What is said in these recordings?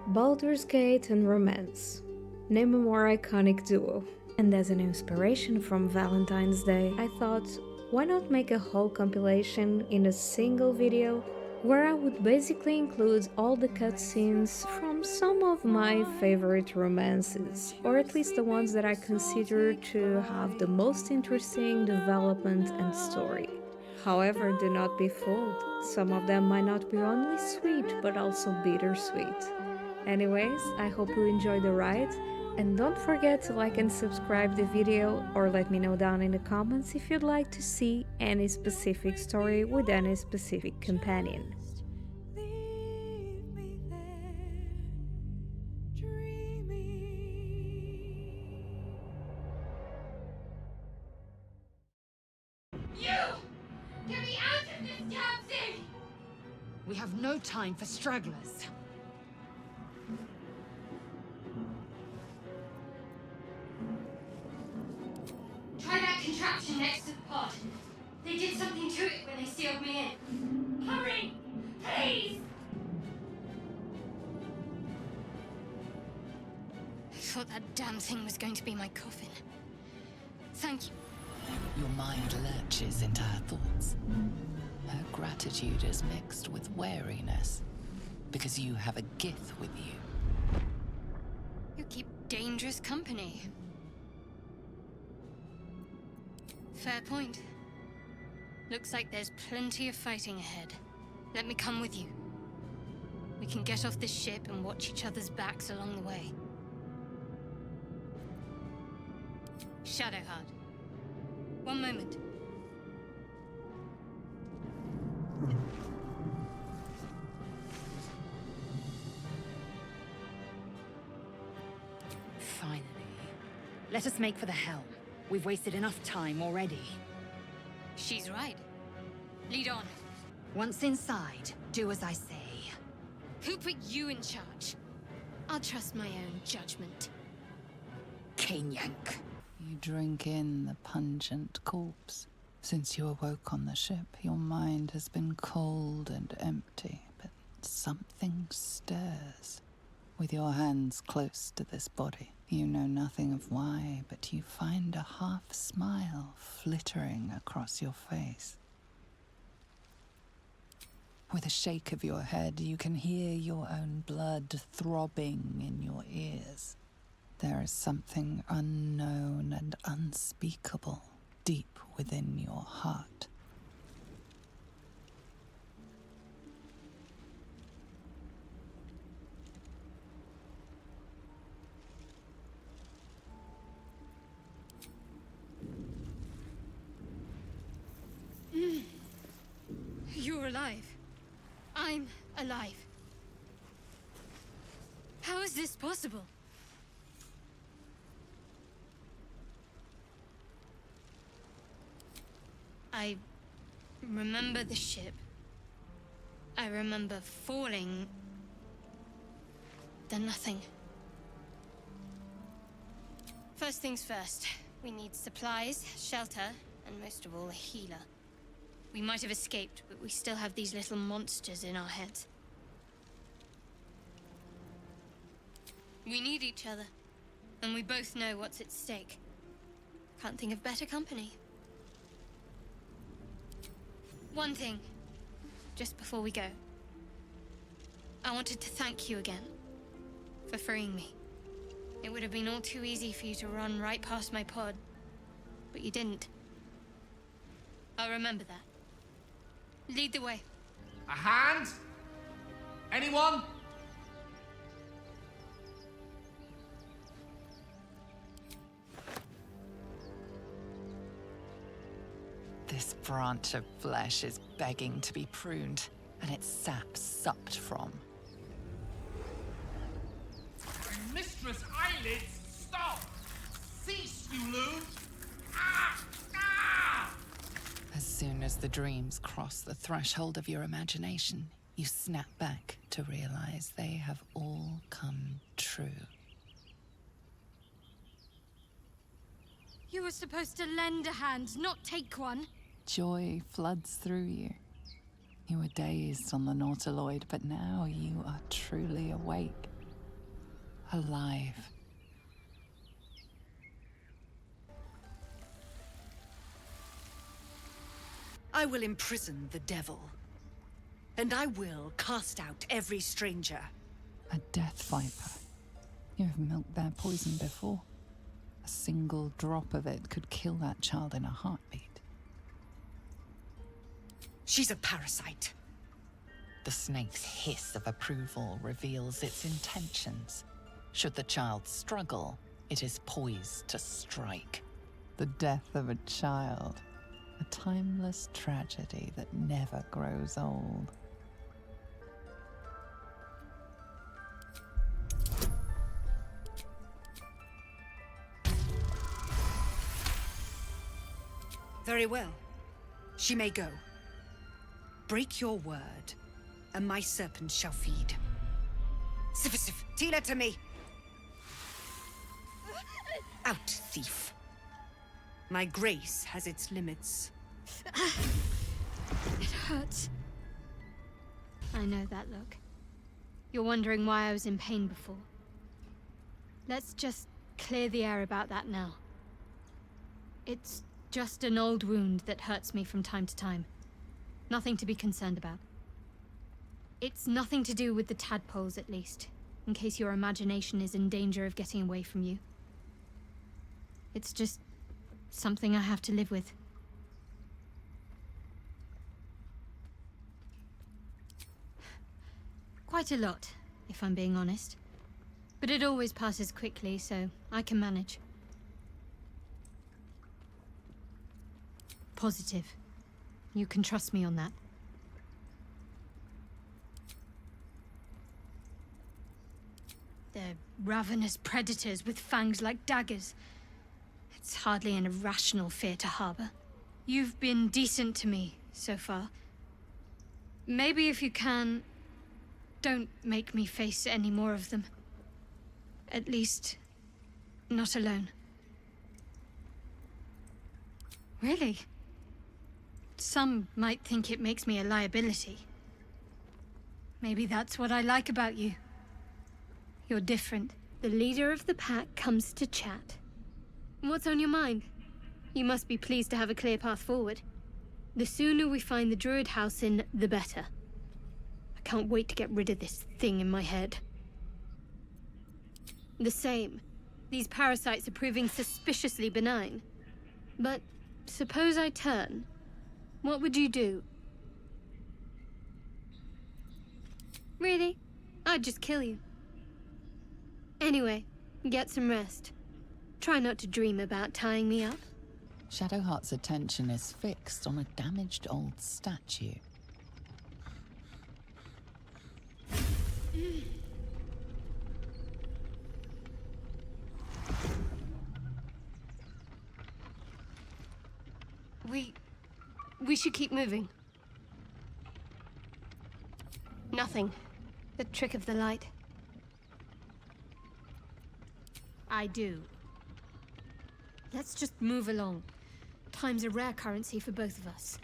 Baldur's Gate and romance. Name a more iconic duo. And as an inspiration from Valentine's Day, I thought, why not make a whole compilation in a single video where I would basically include all the cutscenes from some of my favorite romances, or at least the ones that I consider to have the most interesting development and story. However, do not be fooled. Some of them might not be only sweet, but also bittersweet. Anyways, I hope you enjoy the ride, and don't forget to like and subscribe the video, or let me know down in the comments if you'd like to see any specific story with any specific companion. You! Get me out of this damn thing! We have no time for stragglers. Try that contraption next to the pod. They did something to it when they sealed me in. Hurry! Please! I thought that damn thing was going to be my coffin. Thank you. Your mind lurches into her thoughts. Her gratitude is mixed with wariness, because you have a gith with you. You keep dangerous company. Fair point. Looks like there's plenty of fighting ahead. Let me come with you. We can get off this ship and watch each other's backs along the way. Shadowheart. One moment. Finally. Let us make for the helm. We've wasted enough time already. She's right. Lead on. Once inside, do as I say. Who put you in charge? I'll trust my own judgment. Cane yank. You drink in the pungent corpse. Since you awoke on the ship, your mind has been cold and empty, but something stirs. With your hands close to this body, you know nothing of why, but you find a half smile flittering across your face. With a shake of your head, you can hear your own blood throbbing in your ears. There is something unknown and unspeakable deep within your heart. You're alive. I'm alive. How is this possible? I remember the ship. I remember falling. Then nothing. First things first. We need supplies, shelter, and most of all, a healer. We might have escaped, but we still have these little monsters in our heads. We need each other, and we both know what's at stake. Can't think of better company. One thing, just before we go. I wanted to thank you again for freeing me. It would have been all too easy for you to run right past my pod, but you didn't. I'll remember that. Lead the way. A hand? Anyone? This branch of flesh is begging to be pruned, and its sap sucked from. Mistress Eyelids, stop! Cease, you loon! Ah! Ah! As soon as the dreams cross the threshold of your imagination, you snap back to realize they have all come true. You were supposed to lend a hand, not take one. Joy floods through you. You were dazed on the Nautiloid, but now you are truly awake. alive. I will imprison the devil. And I will cast out every stranger. A death viper. You have milked their poison before. A single drop of it could kill that child in a heartbeat. She's a parasite. The snake's hiss of approval reveals its intentions. Should the child struggle, it is poised to strike. The death of a child. A timeless tragedy that never grows old. Very well. She may go. Break your word, and my serpent shall feed. Sif, Tila to me! Out, thief. My grace has its limits. It hurts. I know that look. You're wondering why I was in pain before. Let's just clear the air about that now. It's just an old wound that hurts me from time to time. Nothing to be concerned about. It's nothing to do with the tadpoles, at least, in case your imagination is in danger of getting away from you. It's just something I have to live with. Quite a lot, if I'm being honest. But it always passes quickly, so I can manage. Positive. You can trust me on that. They're ravenous predators with fangs like daggers. It's hardly an irrational fear to harbor. You've been decent to me so far. Maybe if you can, don't make me face any more of them. At least, not alone. Really? Some might think it makes me a liability. Maybe that's what I like about you. You're different. The leader of the pack comes to chat. What's on your mind? You must be pleased to have a clear path forward. The sooner we find the Druid House in, the better. I can't wait to get rid of this thing in my head. The same. These parasites are proving suspiciously benign. But suppose I turn. What would you do? Really? I'd just kill you. Anyway, get some rest. Try not to dream about tying me up. Shadowheart's attention is fixed on a damaged old statue. We should keep moving. Nothing. The trick of the light. I do. Let's just move along. Time's a rare currency for both of us.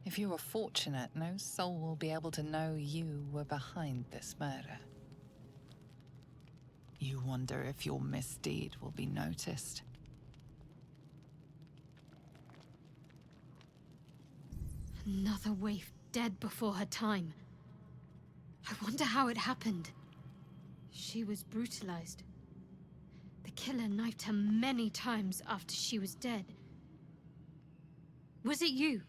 If you are fortunate, no soul will be able to know you were behind this murder. You wonder if your misdeed will be noticed. Another waif dead before her time. I wonder how it happened. She was brutalized. The killer knifed her many times after she was dead. Was it you?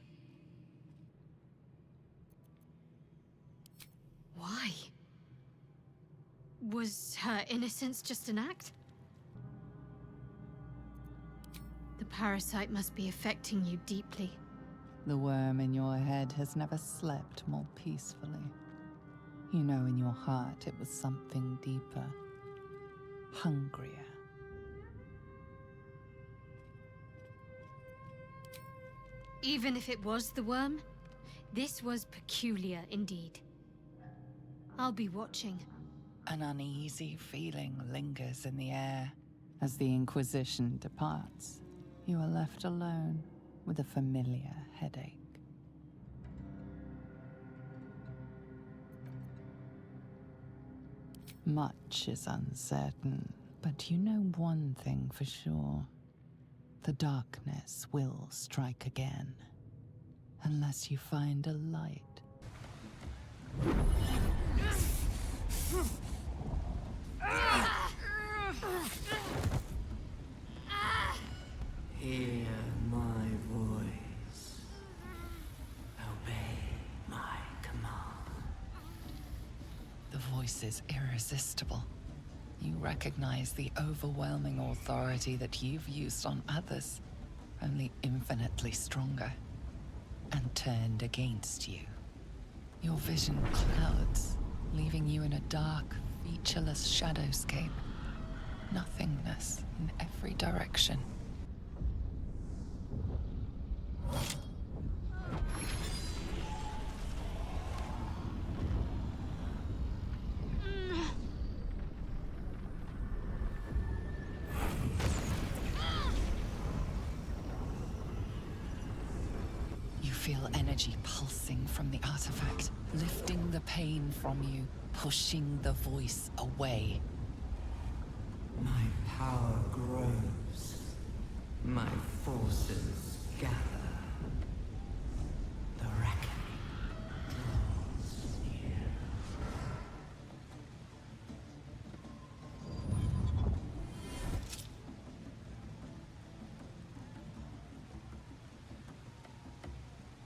Why? Was her innocence just an act? The parasite must be affecting you deeply. The worm in your head has never slept more peacefully. You know in your heart it was something deeper, hungrier. Even if it was the worm, this was peculiar indeed. I'll be watching. An uneasy feeling lingers in the air. As the Inquisition departs, you are left alone with a familiar headache. Much is uncertain, but you know one thing for sure. The darkness will strike again, unless you find a light. Hear my voice. Obey my command. The voice is irresistible. You recognize the overwhelming authority that you've used on others, only infinitely stronger, and turned against you. Your vision clouds, leaving you in a dark, featureless shadowscape. Nothingness in every direction. You feel energy pulsing from the artifact, lifting the pain from you, pushing the voice away. My power grows. My forces gather. The reckoning draws near.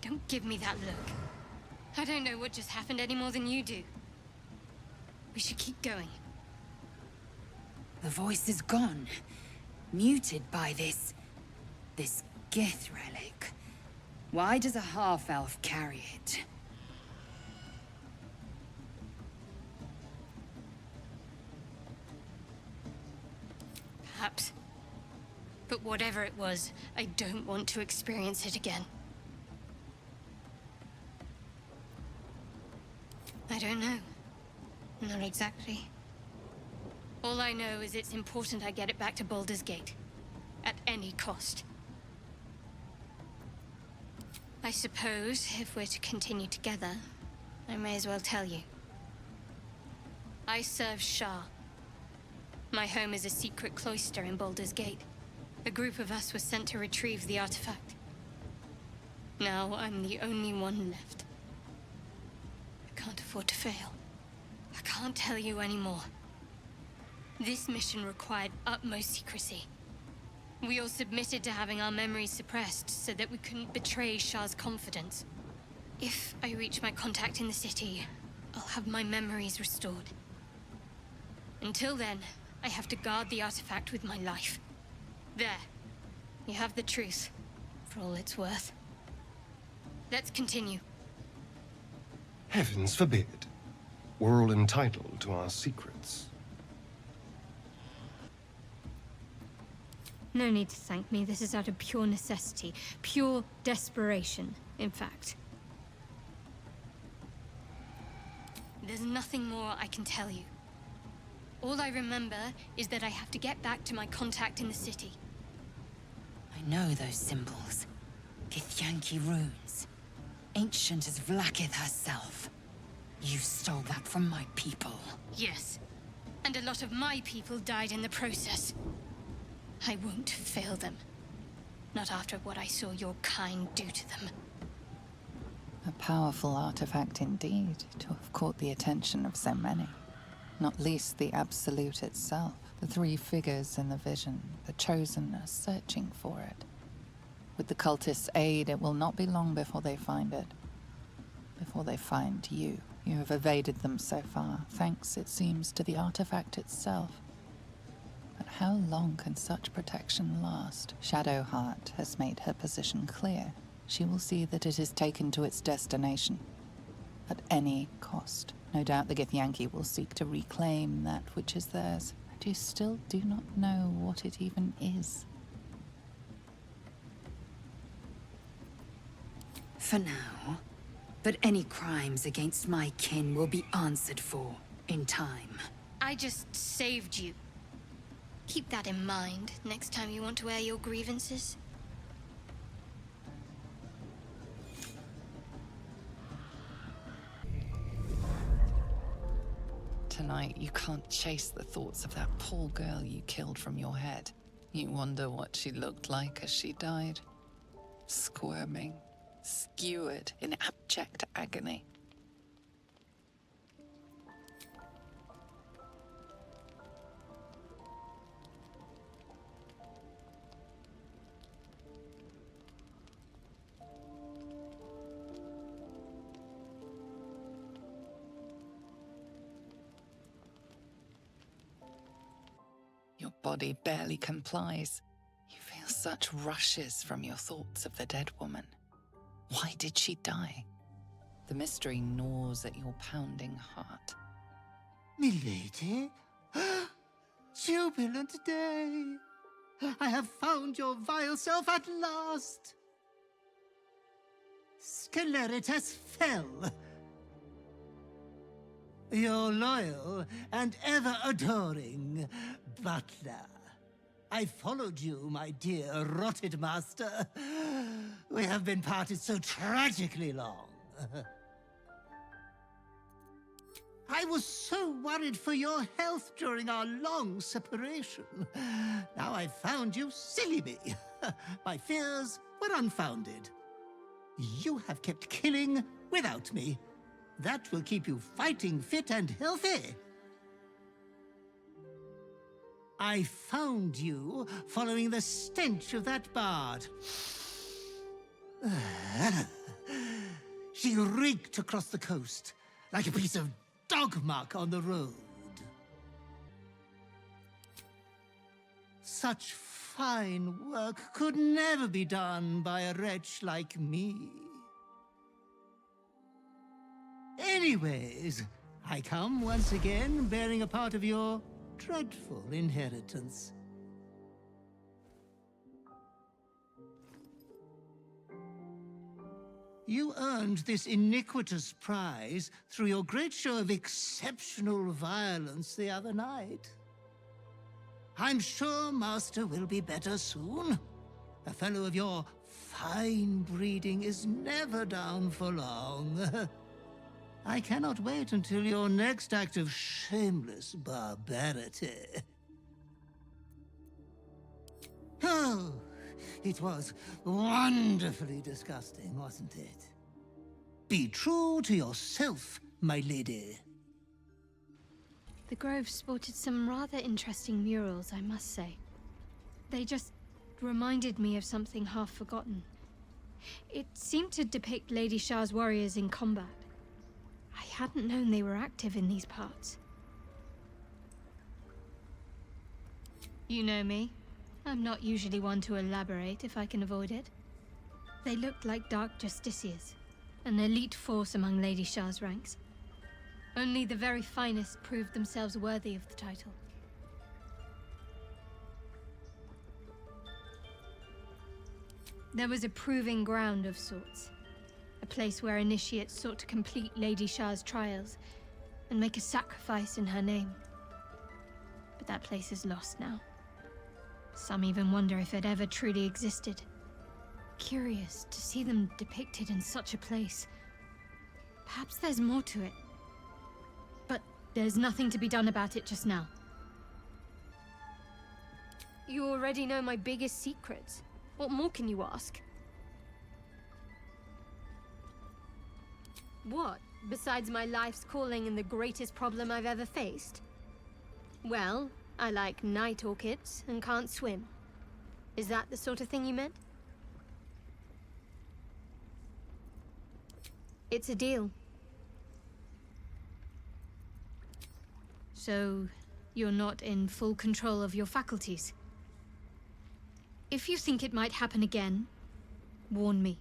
Don't give me that look. I don't know what just happened any more than you do. We should keep going. The voice is gone. Muted by this Gith relic. Why does a half-elf carry it? Perhaps. But whatever it was, I don't want to experience it again. I don't know. Not exactly. All I know is it's important I get it back to Baldur's Gate. At any cost. I suppose, if we're to continue together, I may as well tell you. I serve Shah. My home is a secret cloister in Baldur's Gate. A group of us was sent to retrieve the artifact. Now I'm the only one left. I can't afford to fail. I can't tell you anymore. This mission required utmost secrecy. We all submitted to having our memories suppressed so that we couldn't betray Shah's confidence. If I reach my contact in the city, I'll have my memories restored. Until then, I have to guard the artifact with my life. There. You have the truth, for all it's worth. Let's continue. Heavens forbid. We're all entitled to our secrets. No need to thank me. This is out of pure necessity. Pure desperation, in fact. There's nothing more I can tell you. All I remember is that I have to get back to my contact in the city. I know those symbols. Githyanki runes. Ancient as Vlaakith herself. You stole that from my people. Yes. And a lot of my people died in the process. I won't fail them. Not after what I saw your kind do to them. A powerful artifact indeed, to have caught the attention of so many. Not least the Absolute itself, the three figures in the vision, the Chosen are searching for it. With the cultists' aid, it will not be long before they find it. Before they find you. You have evaded them so far, thanks, it seems, to the artifact itself. But how long can such protection last? Shadowheart has made her position clear. She will see that it is taken to its destination. At any cost. No doubt the Githyanki will seek to reclaim that which is theirs. And you still do not know what it even is. For now. But any crimes against my kin will be answered for in time. I just saved you. Keep that in mind next time you want to air your grievances. tonight, you can't chase the thoughts of that poor girl you killed from your head. You wonder what she looked like as she died. Squirming, skewered in abject agony. Your body barely complies. You feel such rushes from your thoughts of the dead woman. Why did she die? The mystery gnaws at your pounding heart. Milady? Jubilant day! I have found your vile self at last! Sceleritas fell. Your loyal and ever-adoring butler. I followed you, my dear rotted master. We have been parted so tragically long. I was so worried for your health during our long separation. Now I've found you, silly me. My fears were unfounded. You have kept killing without me. That will keep you fighting fit and healthy. I found you following the stench of that bard. She reeked across the coast like a piece of dog muck on the road. Such fine work could never be done by a wretch like me. Anyways, I come once again bearing a part of your dreadful inheritance. You earned this iniquitous prize through your great show of exceptional violence the other night. I'm sure Master will be better soon. A fellow of your fine breeding is never down for long. I cannot wait until your next act of shameless barbarity. Oh, it was wonderfully disgusting, wasn't it? Be true to yourself, my lady. The Grove sported some rather interesting murals, I must say. They just reminded me of something half forgotten. It seemed to depict Lady Shah's warriors in combat. I hadn't known they were active in these parts. You know me. I'm not usually one to elaborate if I can avoid it. They looked like Dark Justiciars, an elite force among Lady Shah's ranks. Only the very finest proved themselves worthy of the title. There was a proving ground of sorts. A place where initiates sought to complete Lady Shah's trials and make a sacrifice in her name. But that place is lost now. Some even wonder if it ever truly existed. Curious to see them depicted in such a place. Perhaps there's more to it. But there's nothing to be done about it just now. You already know my biggest secrets. What more can you ask? What, besides my life's calling and the greatest problem I've ever faced? Well, I like night orchids and can't swim. Is that the sort of thing you meant? It's a deal. So, you're not in full control of your faculties? If you think it might happen again, warn me.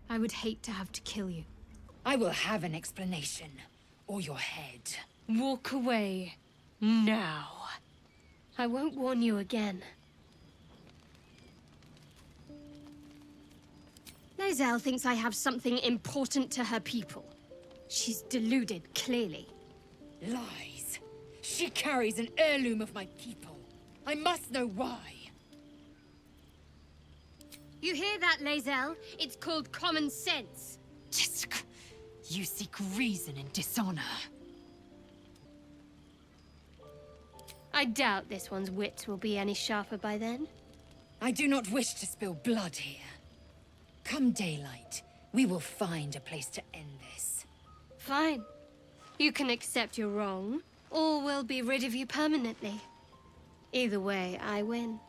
I would hate to have to kill you. I will have an explanation, or your head. Walk away. Now. I won't warn you again. Lae'zel thinks I have something important to her people. She's deluded, clearly. Lies. She carries an heirloom of my people. I must know why. You hear that, Lae'zel? It's called common sense. Jisk. You seek reason in dishonor. I doubt this one's wits will be any sharper by then. I do not wish to spill blood here. Come daylight, we will find a place to end this. Fine. You can accept you're wrong, or we'll be rid of you permanently. Either way, I win.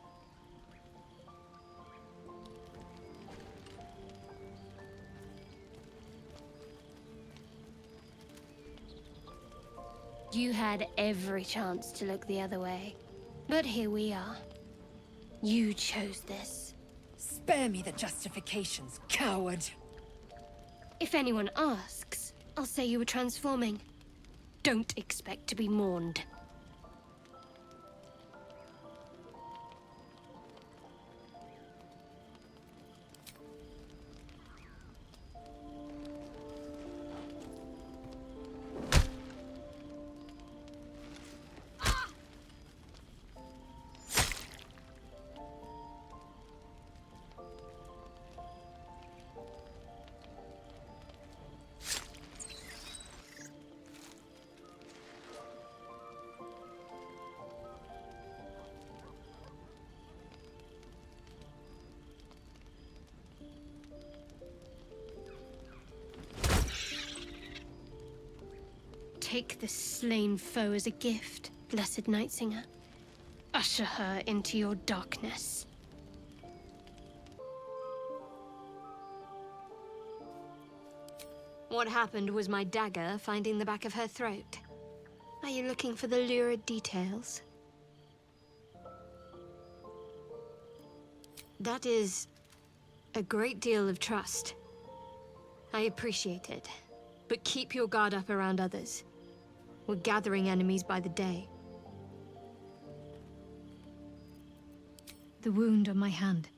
You had every chance to look the other way, but here we are. You chose this. Spare me the justifications, coward! If anyone asks, I'll say you were transforming. Don't expect to be mourned. Take this slain foe as a gift, blessed Nightsinger. Usher her into your darkness. What happened was my dagger finding the back of her throat. Are you looking for the lurid details? That is a great deal of trust. I appreciate it, but keep your guard up around others. We're gathering enemies by the day. The wound on my hand.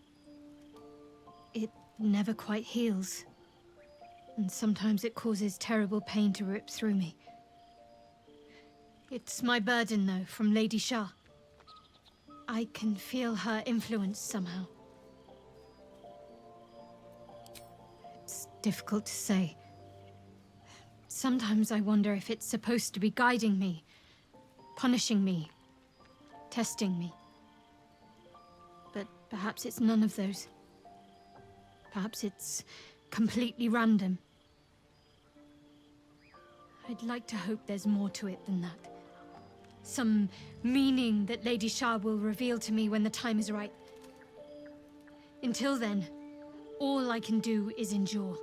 It never quite heals. And sometimes it causes terrible pain to rip through me. It's my burden, though, from Lady Shah. I can feel her influence somehow. It's difficult to say. Sometimes I wonder if it's supposed to be guiding me, punishing me, testing me. But perhaps it's none of those. Perhaps it's completely random. I'd like to hope there's more to it than that. Some meaning that Lady Shah will reveal to me when the time is right. Until then, all I can do is endure.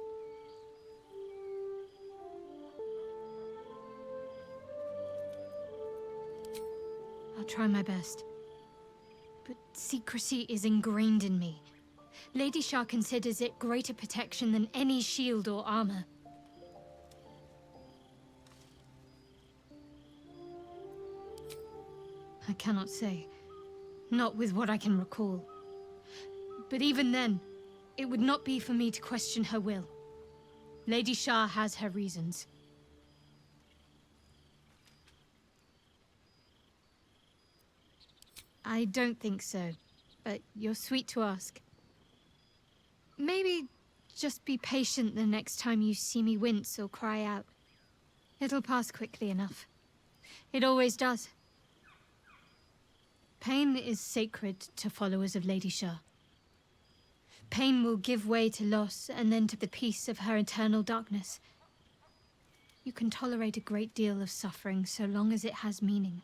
I'll try my best. But secrecy is ingrained in me. Lady Shah considers it greater protection than any shield or armor. I cannot say. Not with what I can recall. But even then, it would not be for me to question her will. Lady Shah has her reasons. I don't think so, but you're sweet to ask. Maybe just be patient the next time you see me wince or cry out. It'll pass quickly enough. It always does. Pain is sacred to followers of Lady Shah. Pain will give way to loss and then to the peace of her eternal darkness. You can tolerate a great deal of suffering so long as it has meaning.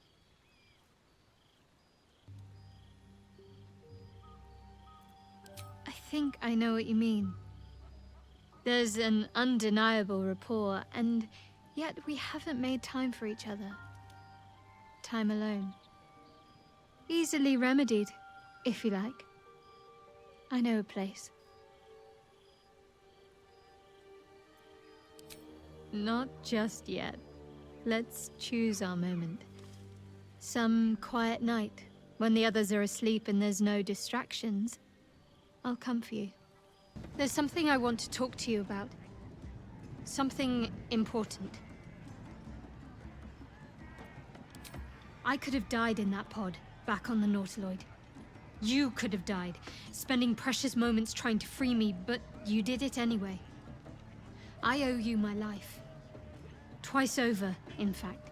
I think I know what you mean. There's an undeniable rapport, and yet we haven't made time for each other. Time alone. Easily remedied, if you like. I know a place. Not just yet. Let's choose our moment. Some quiet night, when the others are asleep and there's no distractions, I'll come for you. There's something I want to talk to you about. Something important. I could have died in that pod, back on the Nautiloid. You could have died, spending precious moments trying to free me, but you did it anyway. I owe you my life. Twice over, in fact.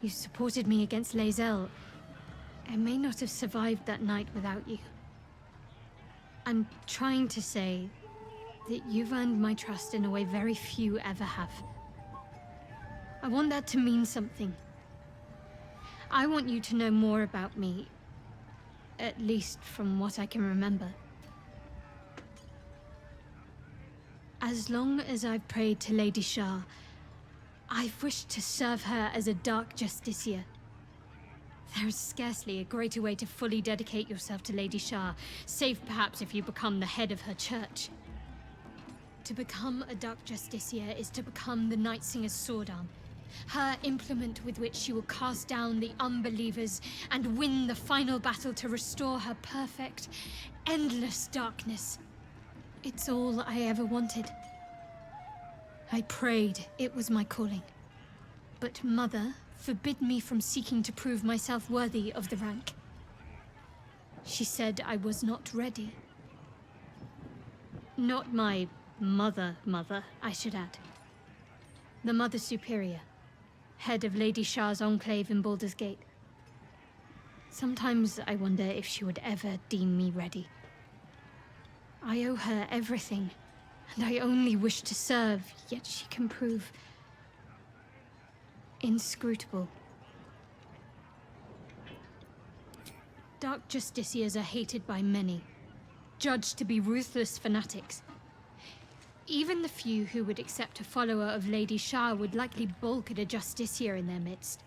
You supported me against Lae'zel. I may not have survived that night without you. I'm trying to say that you've earned my trust in a way very few ever have. I want that to mean something. I want you to know more about me, at least from what I can remember. As long as I've prayed to Lady Shar, I've wished to serve her as a Dark Justiciar. There is scarcely a greater way to fully dedicate yourself to Lady Shar, save perhaps if you become the head of her church. To become a Dark Justiciar is to become the Night Singer's sword arm, her implement with which she will cast down the unbelievers and win the final battle to restore her perfect, endless darkness. It's all I ever wanted. I prayed it was my calling. But Mother forbid me from seeking to prove myself worthy of the rank. She said I was not ready. Not my mother, I should add. The Mother Superior, head of Lady Shar's enclave in Baldur's Gate. Sometimes I wonder if she would ever deem me ready. I owe her everything, and I only wish to serve, yet she can prove inscrutable. Dark Justiciars are hated by many, judged to be ruthless fanatics. Even the few who would accept a follower of Lady Shar would likely balk at a Justiciar in their midst.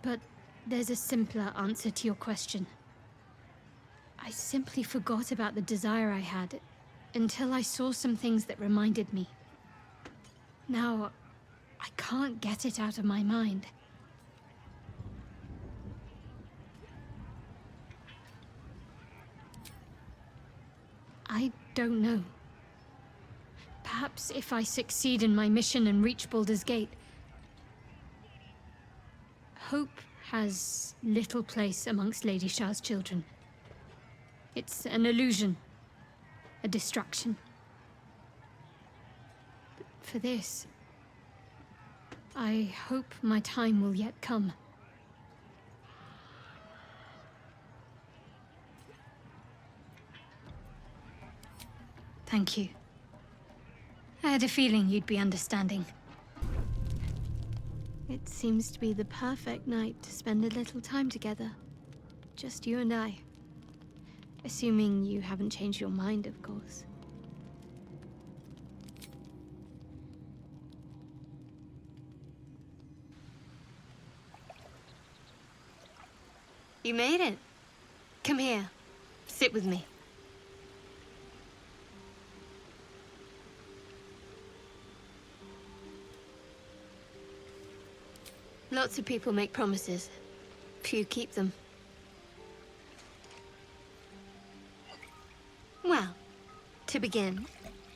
But there's a simpler answer to your question. I simply forgot about the desire I had until I saw some things that reminded me. Now, I can't get it out of my mind. I don't know. Perhaps if I succeed in my mission and reach Baldur's Gate. Hope has little place amongst Lady Shar's children. It's an illusion, a distraction. But for this, I hope my time will yet come. Thank you. I had a feeling you'd be understanding. It seems to be the perfect night to spend a little time together. Just you and I. Assuming you haven't changed your mind, of course. You made it. Come here. Sit with me. Lots of people make promises. Few keep them. Well, to begin,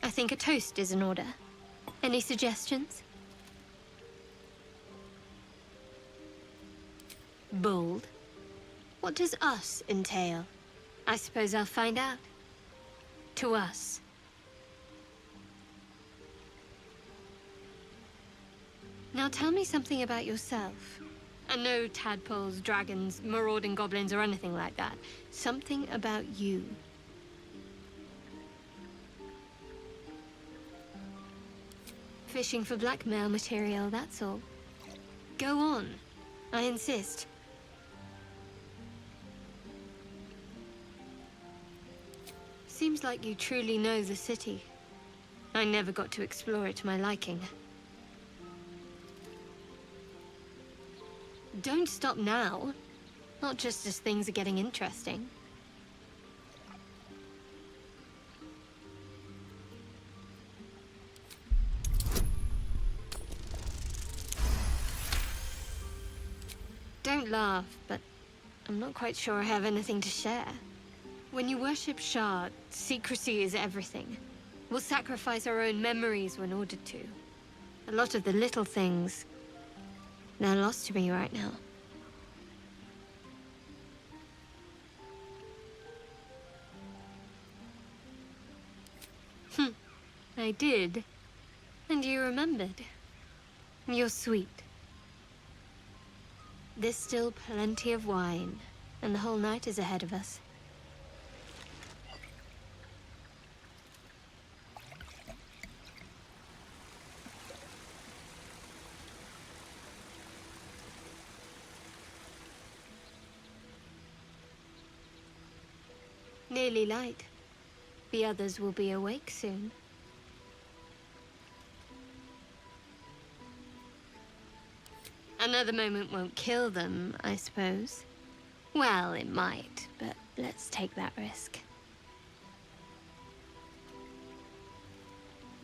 I think a toast is in order. Any suggestions? Bold. What does us entail? I suppose I'll find out. To us. Now tell me something about yourself. And no tadpoles, dragons, marauding goblins, or anything like that. Something about you. Fishing for blackmail material, that's all. Go on. I insist. Seems like you truly know the city. I never got to explore it to my liking. Don't stop now. Not just as things are getting interesting. Don't laugh, but I'm not quite sure I have anything to share. When you worship Shard, secrecy is everything. We'll sacrifice our own memories when ordered to. A lot of the little things, they're lost to me right now. I did. And you remembered. You're sweet. There's still plenty of wine, and the whole night is ahead of us. Nearly light. The others will be awake soon. Another moment won't kill them, I suppose. Well, it might, but let's take that risk.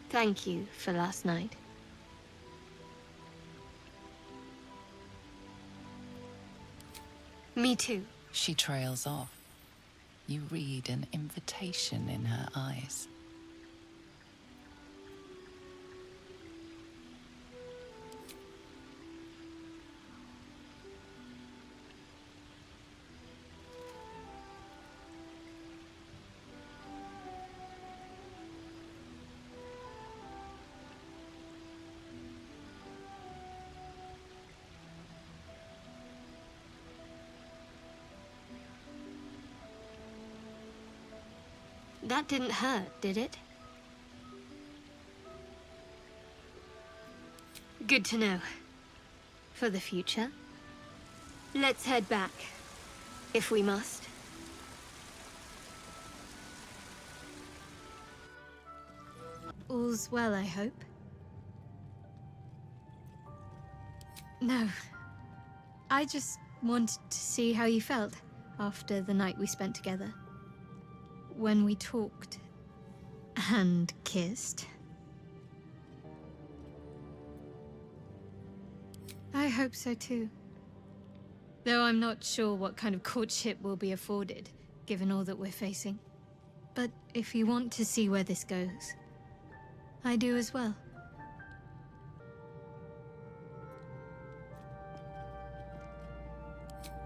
Thank you for last night. Me too. She trails off. You read an invitation in her eyes. That didn't hurt, did it? Good to know. For the future. Let's head back, if we must. All's well, I hope. No. I just wanted to see how you felt after the night we spent together. When we talked and kissed. I hope so too. Though I'm not sure what kind of courtship will be afforded, given all that we're facing. But if you want to see where this goes, I do as well.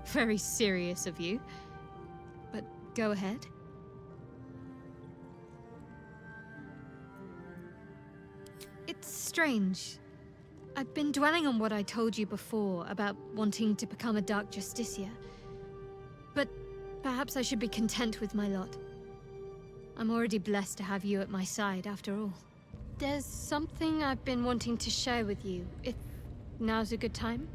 Very serious of you, but go ahead. It's strange. I've been dwelling on what I told you before about wanting to become a Dark Justicia. But perhaps I should be content with my lot. I'm already blessed to have you at my side, after all. There's something I've been wanting to share with you, if now's a good time.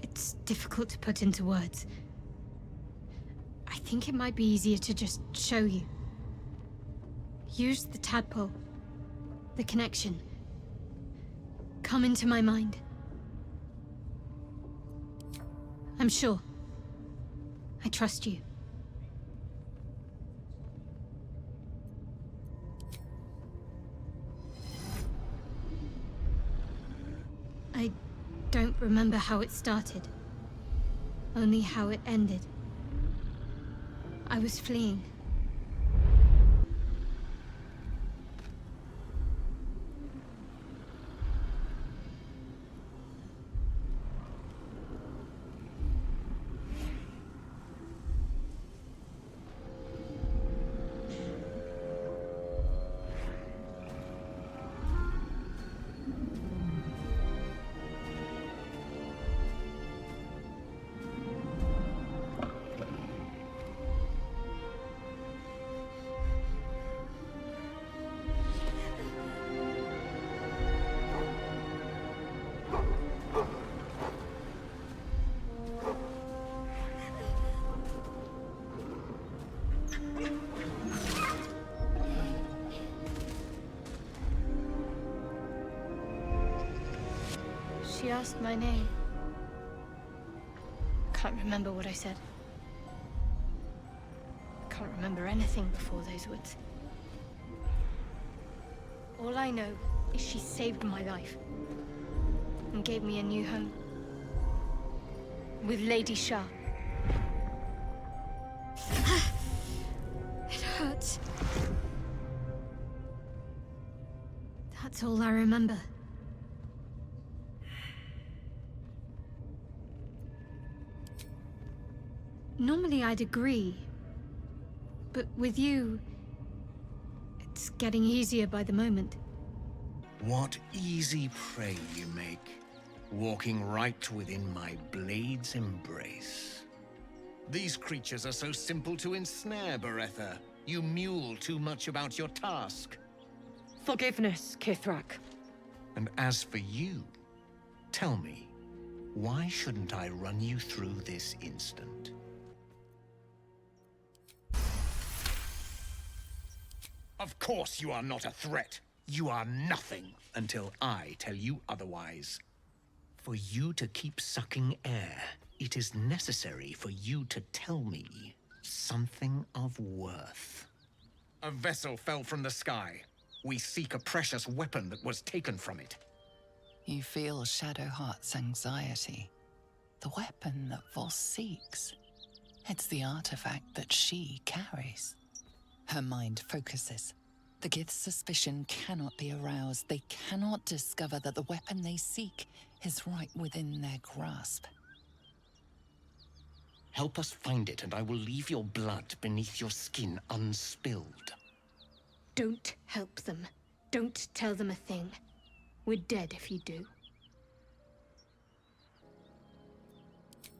It's difficult to put into words. I think it might be easier to just show you. Use the tadpole. The connection. Come into my mind. I'm sure. I trust you. I don't remember how it started. Only how it ended. I was fleeing. She asked my name. Can't remember what I said. Can't remember anything before those words. All I know is she saved my life and gave me a new home with Lady Shah. It hurts. That's all I remember. Normally I'd agree, but with you, It's getting easier by the moment. What easy prey you make, walking right within my blade's embrace. These creatures are so simple to ensnare, Beretha. You mule too much about your task. Forgiveness, Kithrak. And as for you, tell me, why shouldn't I run you through this instant? Of course you are not a threat. You are nothing until I tell you otherwise. For you to keep sucking air, it is necessary for you to tell me something of worth. A vessel fell from the sky. We seek a precious weapon that was taken from it. You feel Shadowheart's anxiety. The weapon that Voss seeks. It's the artifact that she carries. Her mind focuses. The Gith's suspicion cannot be aroused. They cannot discover that the weapon they seek is right within their grasp. Help us find it, and I will leave your blood beneath your skin unspilled. Don't help them. Don't tell them a thing. We're dead if you do.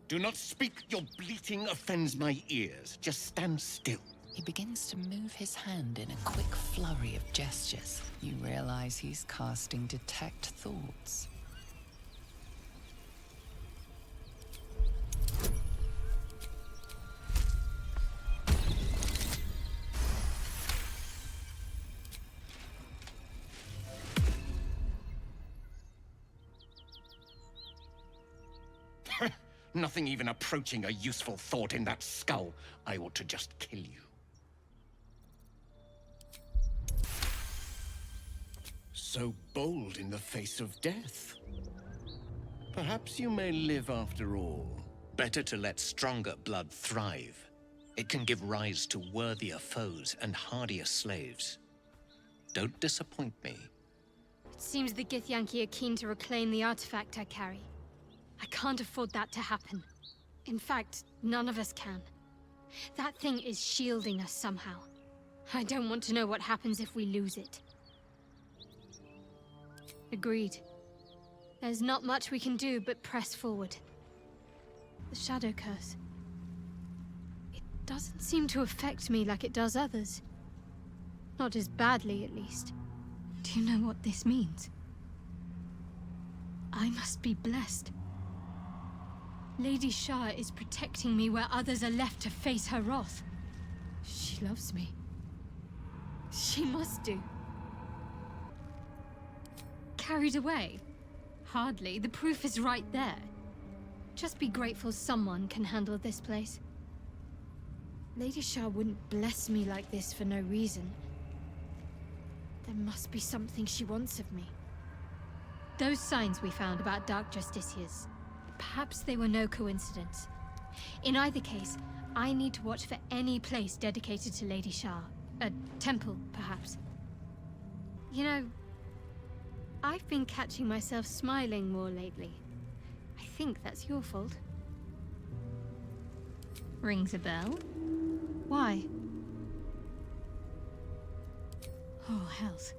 Do not speak. Your bleating offends my ears. Just stand still. He begins to move his hand in a quick flurry of gestures. You realize he's casting Detect Thoughts. Nothing even approaching a useful thought in that skull. I ought to just kill you. So bold in the face of death. Perhaps you may live after all. Better to let stronger blood thrive. It can give rise to worthier foes and hardier slaves. Don't disappoint me. It seems the Githyanki are keen to reclaim the artifact I carry. I can't afford that to happen. In fact, none of us can. That thing is shielding us somehow. I don't want to know what happens if we lose it. Agreed. There's not much we can do but press forward. The Shadow Curse. It doesn't seem to affect me like it does others. Not as badly, at least. Do you know what this means? I must be blessed. Lady Shah is protecting me where others are left to face her wrath. She loves me. She must do. Carried away? Hardly. The proof is right there. Just be grateful someone can handle this place. Lady Shah wouldn't bless me like this for no reason. There must be something she wants of me. Those signs we found about Dark Justiciars, perhaps they were no coincidence. In either case, I need to watch for any place dedicated to Lady Shah. A temple, perhaps. You know, I've been catching myself smiling more lately. I think that's your fault. Rings a bell? Why? Oh, hells.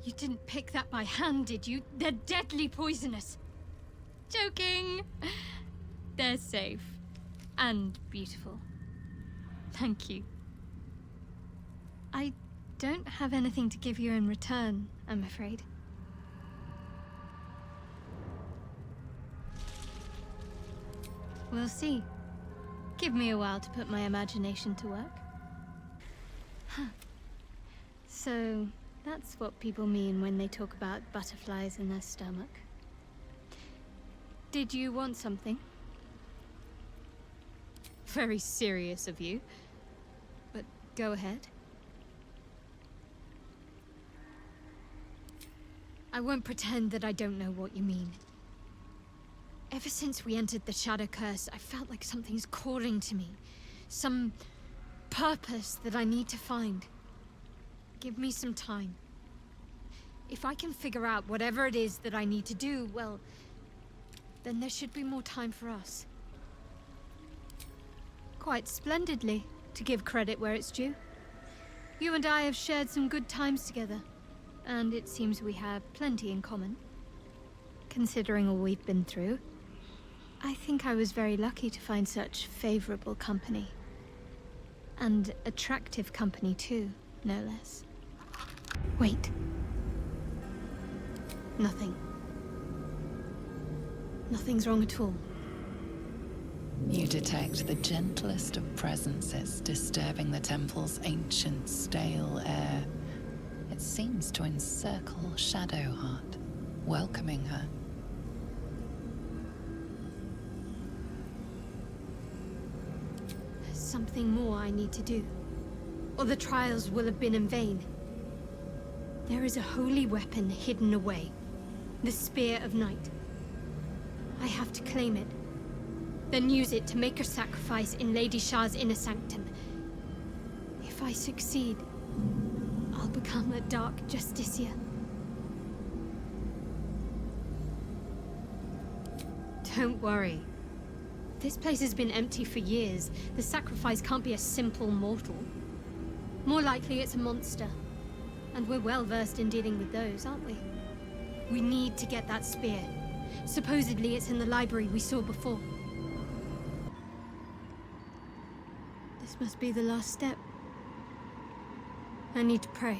You didn't pick that by hand, did you? They're deadly poisonous. Joking! They're safe. And beautiful. Thank you. I don't have anything to give you in return, I'm afraid. We'll see. Give me a while to put my imagination to work. Huh. So, that's what people mean when they talk about butterflies in their stomach. Did you want something? Very serious of you. But go ahead. I won't pretend that I don't know what you mean. Ever since we entered the Shadow Curse, I felt like something's calling to me. Some purpose that I need to find. Give me some time. If I can figure out whatever it is that I need to do, well, then there should be more time for us. Quite splendidly, to give credit where it's due. You and I have shared some good times together, and it seems we have plenty in common. Considering all we've been through, I think I was very lucky to find such favorable company. And attractive company too, no less. Wait. Nothing. Nothing's wrong at all. You detect the gentlest of presences disturbing the temple's ancient, stale air. It seems to encircle Shadowheart, welcoming her. There's something more I need to do, or the trials will have been in vain. There is a holy weapon hidden away, the Spear of Night. I have to claim it, then use it to make a sacrifice in Lady Shah's inner sanctum. If I succeed, I'll become a Dark Justicia. Don't worry. This place has been empty for years. The sacrifice can't be a simple mortal. More likely it's a monster. And we're well versed in dealing with those, aren't we? We need to get that spear. Supposedly it's in the library we saw before. This must be the last step. I need to pray.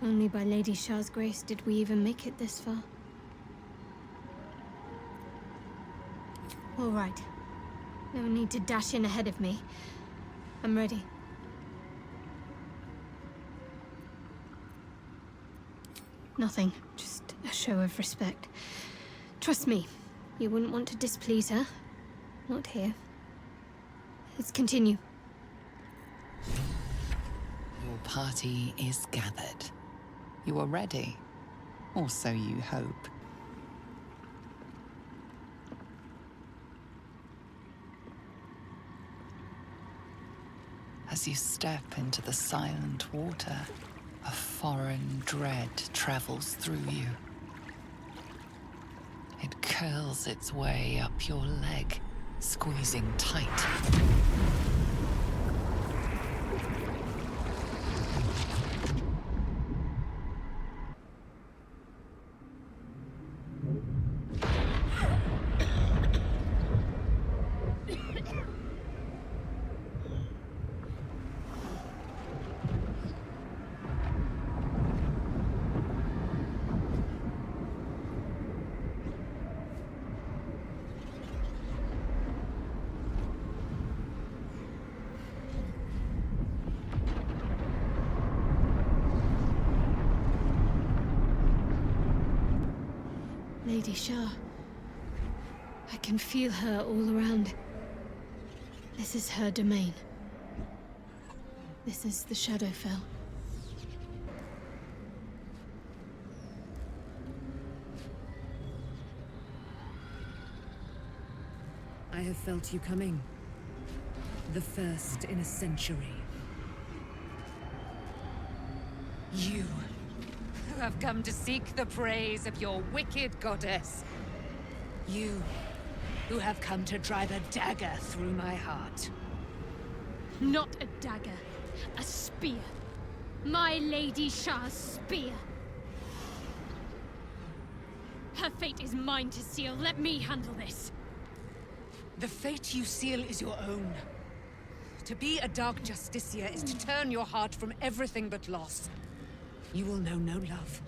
Only by Lady Shah's grace did we even make it this far. All right. No need to dash in ahead of me. I'm ready. Nothing. Just a show of respect. Trust me, you wouldn't want to displease her. Not here. Let's continue. Your party is gathered. You are ready. Or so you hope. As you step into the silent water, a foreign dread travels through you. It curls its way up your leg, squeezing tight. Lady Shah. I can feel her all around. This is her domain. This is the Shadowfell. I have felt you coming. The first in a century. You, who have come to seek the praise of your wicked goddess. You, who have come to drive a dagger through my heart. Not a dagger, a spear. My Lady Shah's spear. Her fate is mine to seal. Let me handle this. The fate you seal is your own. To be a Dark Justicia is to turn your heart from everything but loss. You will know no love,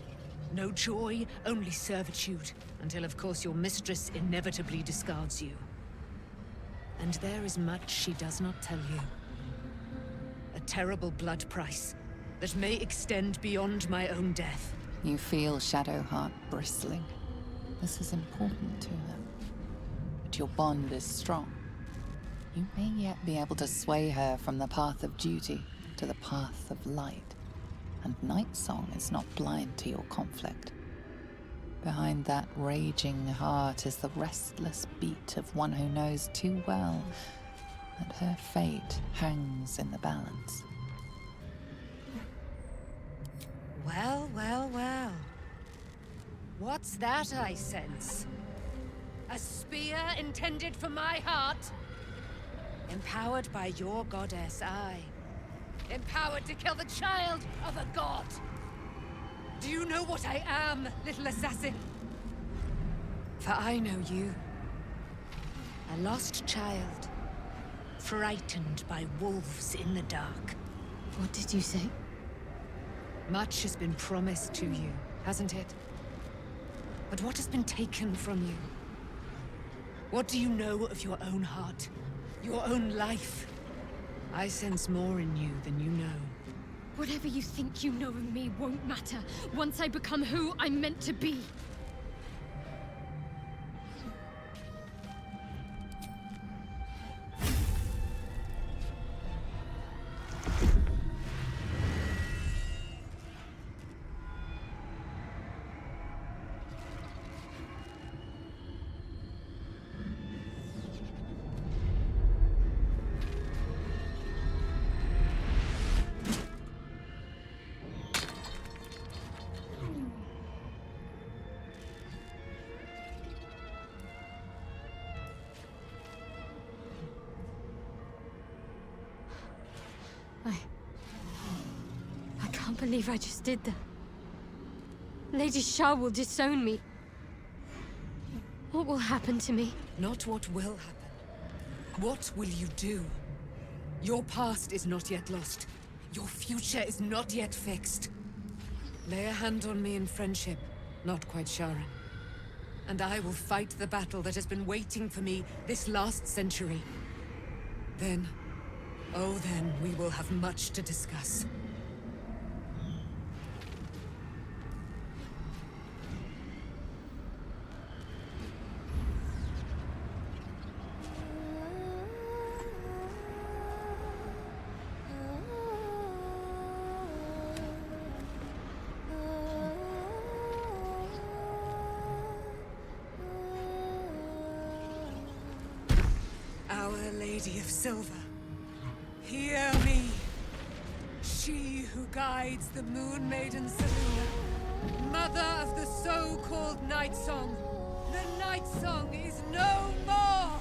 no joy, only servitude, until of course your mistress inevitably discards you. And there is much she does not tell you. A terrible blood price that may extend beyond my own death. You feel Shadowheart bristling. This is important to her. But your bond is strong. You may yet be able to sway her from the path of duty to the path of light. And Nightsong is not blind to your conflict. Behind that raging heart is the restless beat of one who knows too well that her fate hangs in the balance. Well, well, well. What's that I sense? A spear intended for my heart? Empowered by your goddess, I. Empowered to kill the child of a god. Do you know what I am, little assassin? For I know you. A lost child. Frightened by wolves in the dark. What did you say? Much has been promised to you, hasn't it? But what has been taken from you? What do you know of your own heart? Your own life? I sense more in you than you know. Whatever you think you know of me won't matter once I become who I'm meant to be. I can't believe I just did that. Lady Shah will disown me. What will happen to me? Not what will happen. What will you do? Your past is not yet lost. Your future is not yet fixed. Lay a hand on me in friendship, not quite Sharon. And I will fight the battle that has been waiting for me this last century. Then, oh then, we will have much to discuss. Our Lady of Silver, hear me. She who guides the Moon Maiden Seluna, mother of the so-called Night Song. The Night Song is no more!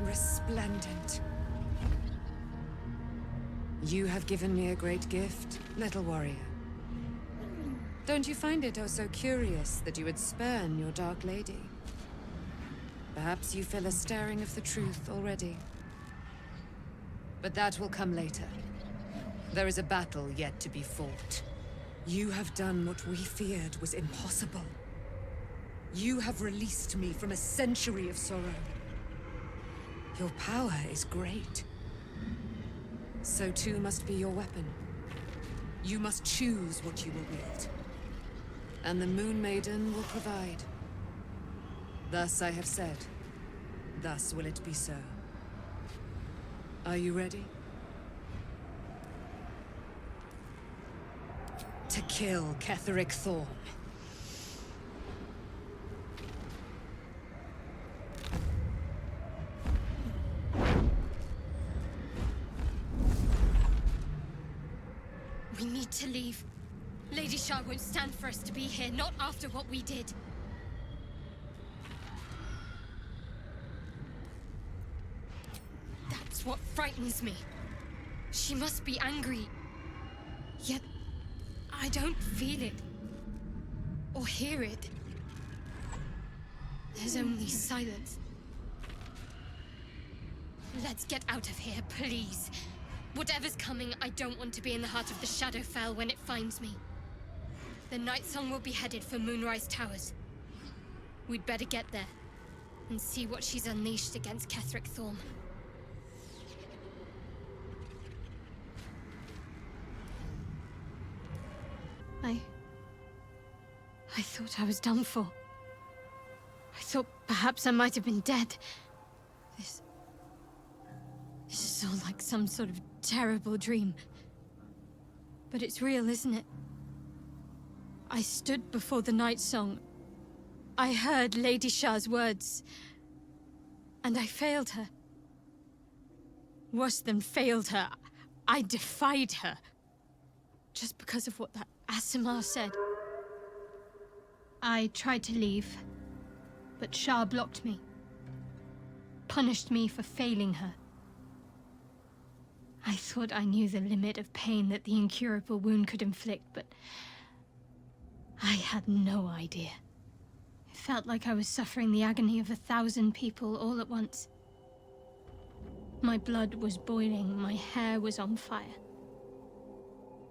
Resplendent. You have given me a great gift, little warrior. Don't you find it oh so curious that you would spurn your Dark Lady? Perhaps you feel a stirring of the truth already. But that will come later. There is a battle yet to be fought. You have done what we feared was impossible. You have released me from a century of sorrow. Your power is great. So too must be your weapon. You must choose what you will wield. And the Moon Maiden will provide. Thus I have said. Thus will it be so. Are you ready? To kill Ketheric Thorm. We need to leave. Lady Shah won't stand for us to be here, not after what we did. That's what frightens me. She must be angry. Yet, I don't feel it. Or hear it. There's only silence. Let's get out of here, please. Whatever's coming, I don't want to be in the heart of the Shadowfell when it finds me. The Night Song will be headed for Moonrise Towers. We'd better get there, and see what she's unleashed against Ketheric Thorm. I thought I was done for. I thought perhaps I might have been dead. This is all like some sort of terrible dream. But it's real, isn't it? I stood before the night song. I heard Lady Shah's words. And I failed her. Worse than failed her, I defied her. Just because of what that Asimar said. I tried to leave, but Shah blocked me. Punished me for failing her. I thought I knew the limit of pain that the incurable wound could inflict, but I had no idea. It felt like I was suffering the agony of 1,000 people all at once. My blood was boiling, my hair was on fire.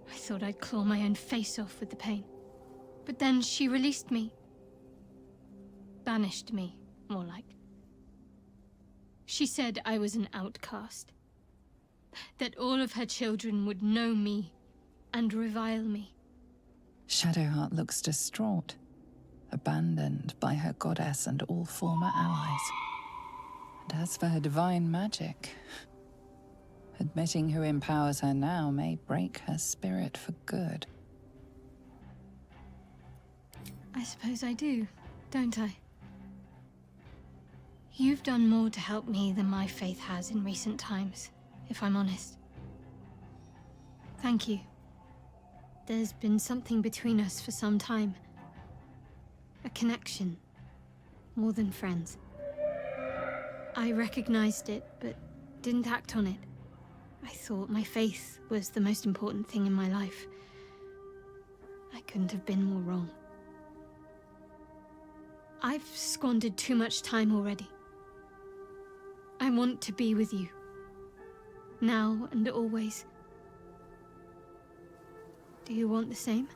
I thought I'd claw my own face off with the pain. But then she released me. Banished me, more like. She said I was an outcast. That all of her children would know me and revile me. Shadowheart looks distraught, abandoned by her goddess and all former allies. And as for her divine magic, admitting who empowers her now may break her spirit for good. I suppose I do, don't I? You've done more to help me than my faith has in recent times, if I'm honest. Thank you. There's been something between us for some time. A connection, more than friends. I recognized it, but didn't act on it. I thought my faith was the most important thing in my life. I couldn't have been more wrong. I've squandered too much time already. I want to be with you. Now and always. Do you want the same?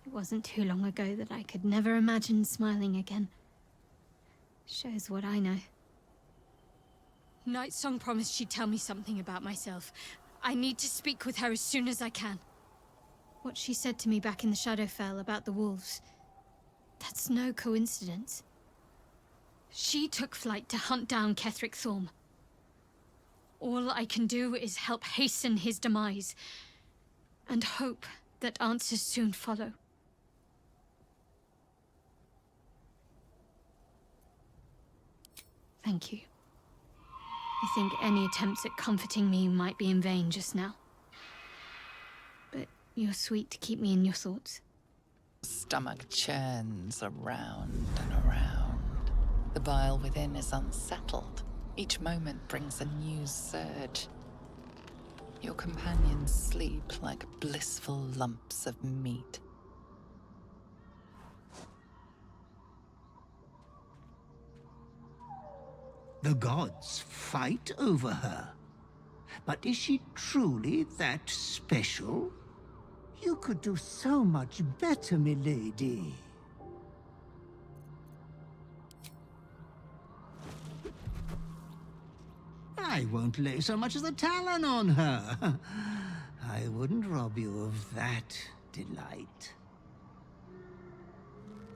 It wasn't too long ago that I could never imagine smiling again. Shows what I know. Nightsong promised she'd tell me something about myself. I need to speak with her as soon as I can. What she said to me back in the Shadowfell about the wolves, that's no coincidence. She took flight to hunt down Ketheric Thorm. All I can do is help hasten his demise, and hope that answers soon follow. Thank you. I think any attempts at comforting me might be in vain just now. But you're sweet to keep me in your thoughts. Stomach churns around and around. The bile within is unsettled. Each moment brings a new surge. Your companions sleep like blissful lumps of meat. The gods fight over her. But is she truly that special? You could do so much better, milady. I won't lay so much as a talon on her. I wouldn't rob you of that delight.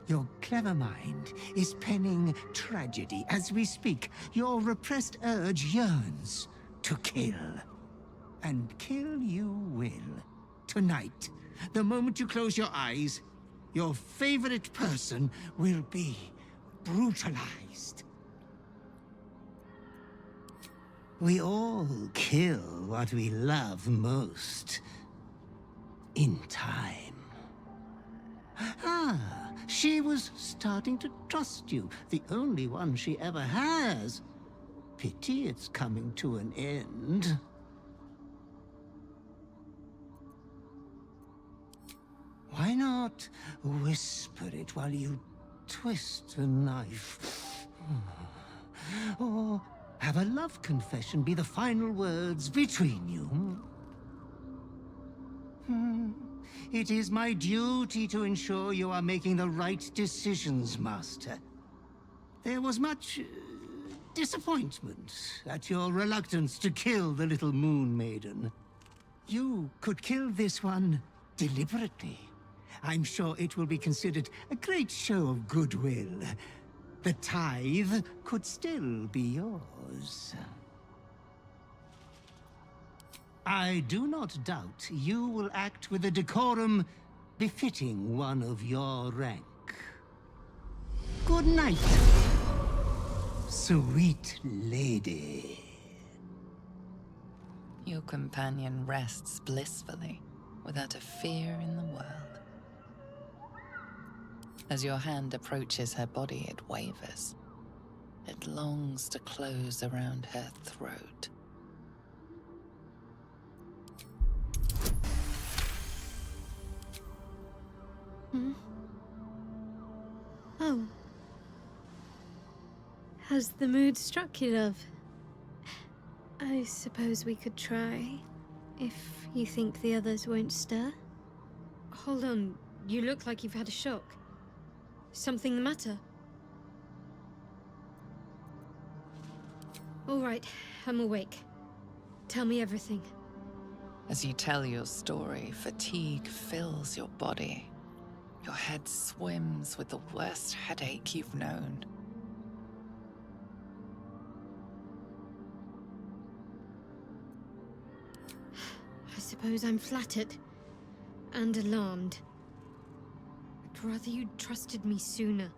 Your clever mind is penning tragedy as we speak. Your repressed urge yearns to kill. And kill you will. Tonight, the moment you close your eyes, your favorite person will be brutalized. We all kill what we love most. In time. Ah, she was starting to trust you. The only one she ever has. Pity it's coming to an end. Why not whisper it while you twist a knife? Or have a love confession be the final words between you? It is my duty to ensure you are making the right decisions, Master. There was much disappointment at your reluctance to kill the little moon maiden. You could kill this one deliberately. I'm sure it will be considered a great show of goodwill. The tithe could still be yours. I do not doubt you will act with a decorum befitting one of your rank. Good night, sweet lady. Your companion rests blissfully, without a fear in the world. As your hand approaches her body, it wavers. It longs to close around her throat. Oh. Has the mood struck you, love? I suppose we could try, if you think the others won't stir. Hold on, you look like you've had a shock. Something the matter? All right, I'm awake. Tell me everything. As you tell your story, fatigue fills your body. Your head swims with the worst headache you've known. I suppose I'm flattered. And alarmed. I'd rather you'd trusted me sooner,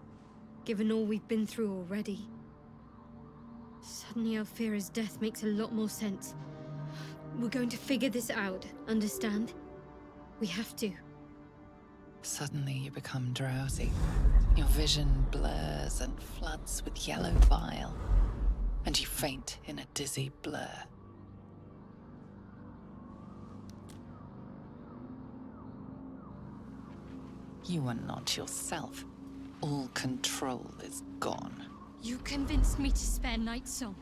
given all we've been through already. Suddenly Alfira's death makes a lot more sense. We're going to figure this out, understand? We have to. Suddenly you become drowsy. Your vision blurs and floods with yellow bile, and you faint in a dizzy blur. You are not yourself. All control is gone. You convinced me to spare Night Song.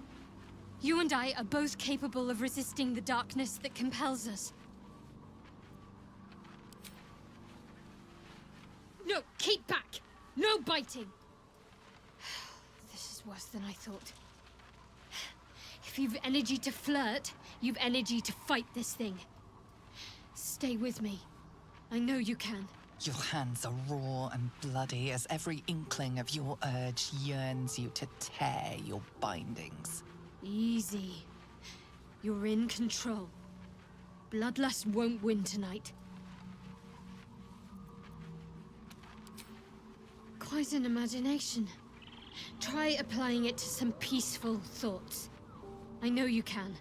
You and I are both capable of resisting the darkness that compels us. No, keep back! No biting! This is worse than I thought. If you've energy to flirt, you've energy to fight this thing. Stay with me. I know you can. Your hands are raw and bloody as every inkling of your urge yearns you to tear your bindings. Easy. You're in control. Bloodlust won't win tonight. Quite an imagination. Try applying it to some peaceful thoughts. I know you can.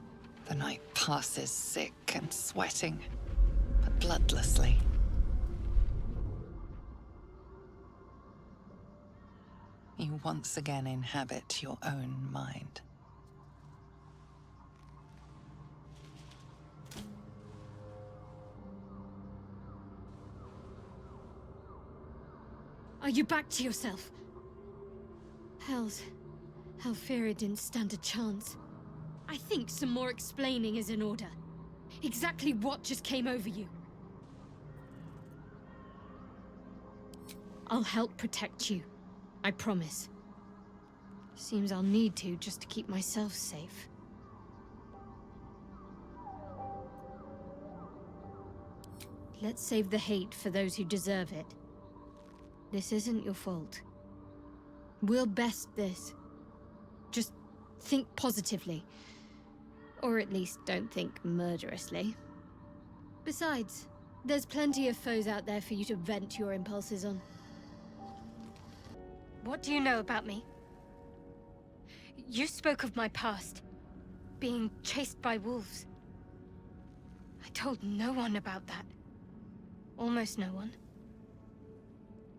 The night passes sick and sweating, but bloodlessly. You once again inhabit your own mind. Are you back to yourself? Hells. Alfira didn't stand a chance. I think some more explaining is in order. Exactly what just came over you? I'll help protect you. I promise. Seems I'll need to just to keep myself safe. Let's save the hate for those who deserve it. This isn't your fault. We'll best this. Just think positively. Or at least don't think murderously. Besides, there's plenty of foes out there for you to vent your impulses on. What do you know about me? You spoke of my past. Being chased by wolves. I told no one about that. Almost no one.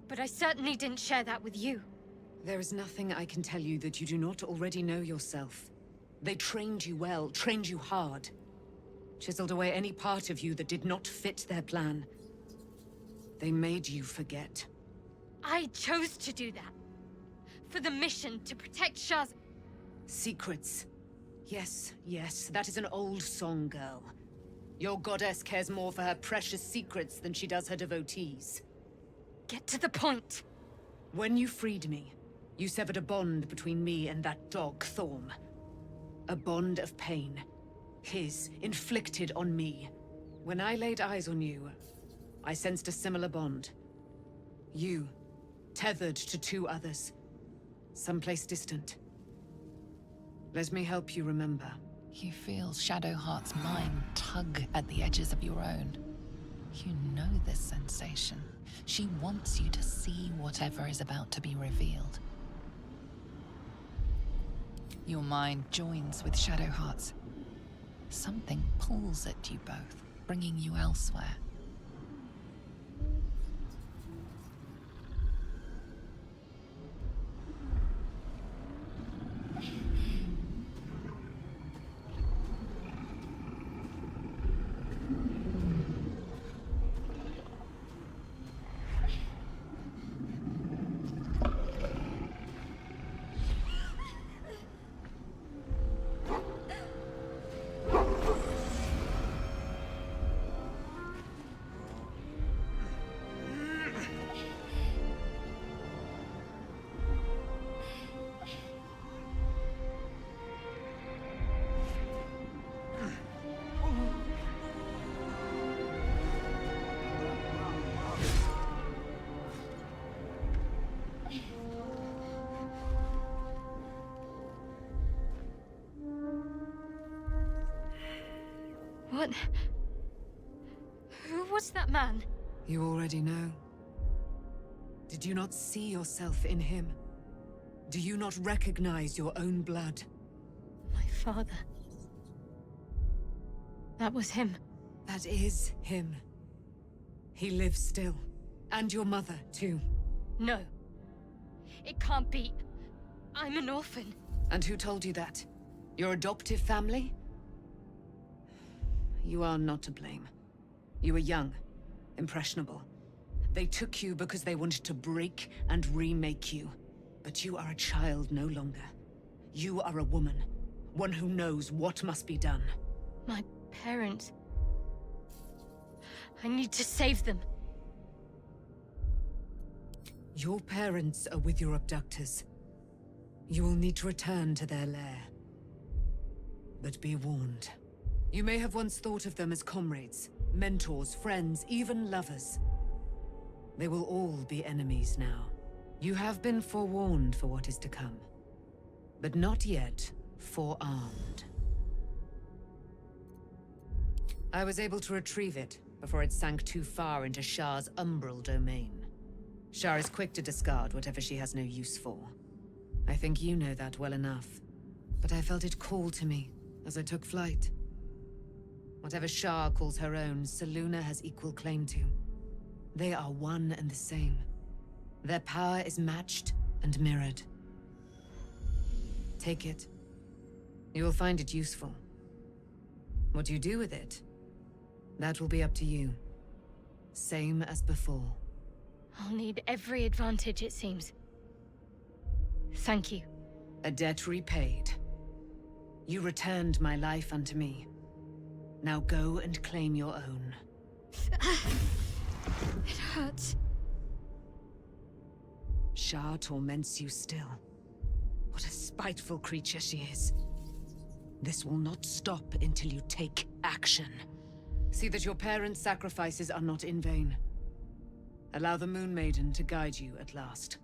But I certainly didn't share that with you. There is nothing I can tell you that you do not already know yourself. They trained you well, trained you hard. Chiseled away any part of you that did not fit their plan. They made you forget. I chose to do that. For the mission to protect Shaz. Secrets. Yes, yes, that is an old song, girl. Your goddess cares more for her precious secrets than she does her devotees. Get to the point. When you freed me, you severed a bond between me and that dog, Thorm. A bond of pain. His, inflicted on me. When I laid eyes on you, I sensed a similar bond. You, tethered to two others, someplace distant. Let me help you remember. You feel Shadowheart's mind tug at the edges of your own. You know this sensation. She wants you to see whatever is about to be revealed. Your mind joins with Shadowheart's. Something pulls at you both, bringing you elsewhere. What? Who was that man? You already know. Did you not see yourself in him? Do you not recognize your own blood? My father. That was him. That is him. He lives still. And your mother, too. No. It can't be. I'm an orphan. And who told you that? Your adoptive family? You are not to blame. You were young, impressionable. They took you because they wanted to break and remake you. But you are a child no longer. You are a woman, one who knows what must be done. My parents. I need to save them. Your parents are with your abductors. You will need to return to their lair. But be warned. You may have once thought of them as comrades, mentors, friends, even lovers. They will all be enemies now. You have been forewarned for what is to come, but not yet forearmed. I was able to retrieve it before it sank too far into Shah's umbral domain. Shah is quick to discard whatever she has no use for. I think you know that well enough, but I felt it call to me as I took flight. Whatever Shah calls her own, Selûne has equal claim to. They are one and the same. Their power is matched and mirrored. Take it. You will find it useful. What you do with it, that will be up to you. Same as before. I'll need every advantage, it seems. Thank you. A debt repaid. You returned my life unto me. Now go and claim your own. It hurts. Shah torments you still. What a spiteful creature she is. This will not stop until you take action. See that your parents' sacrifices are not in vain. Allow the Moon Maiden to guide you at last.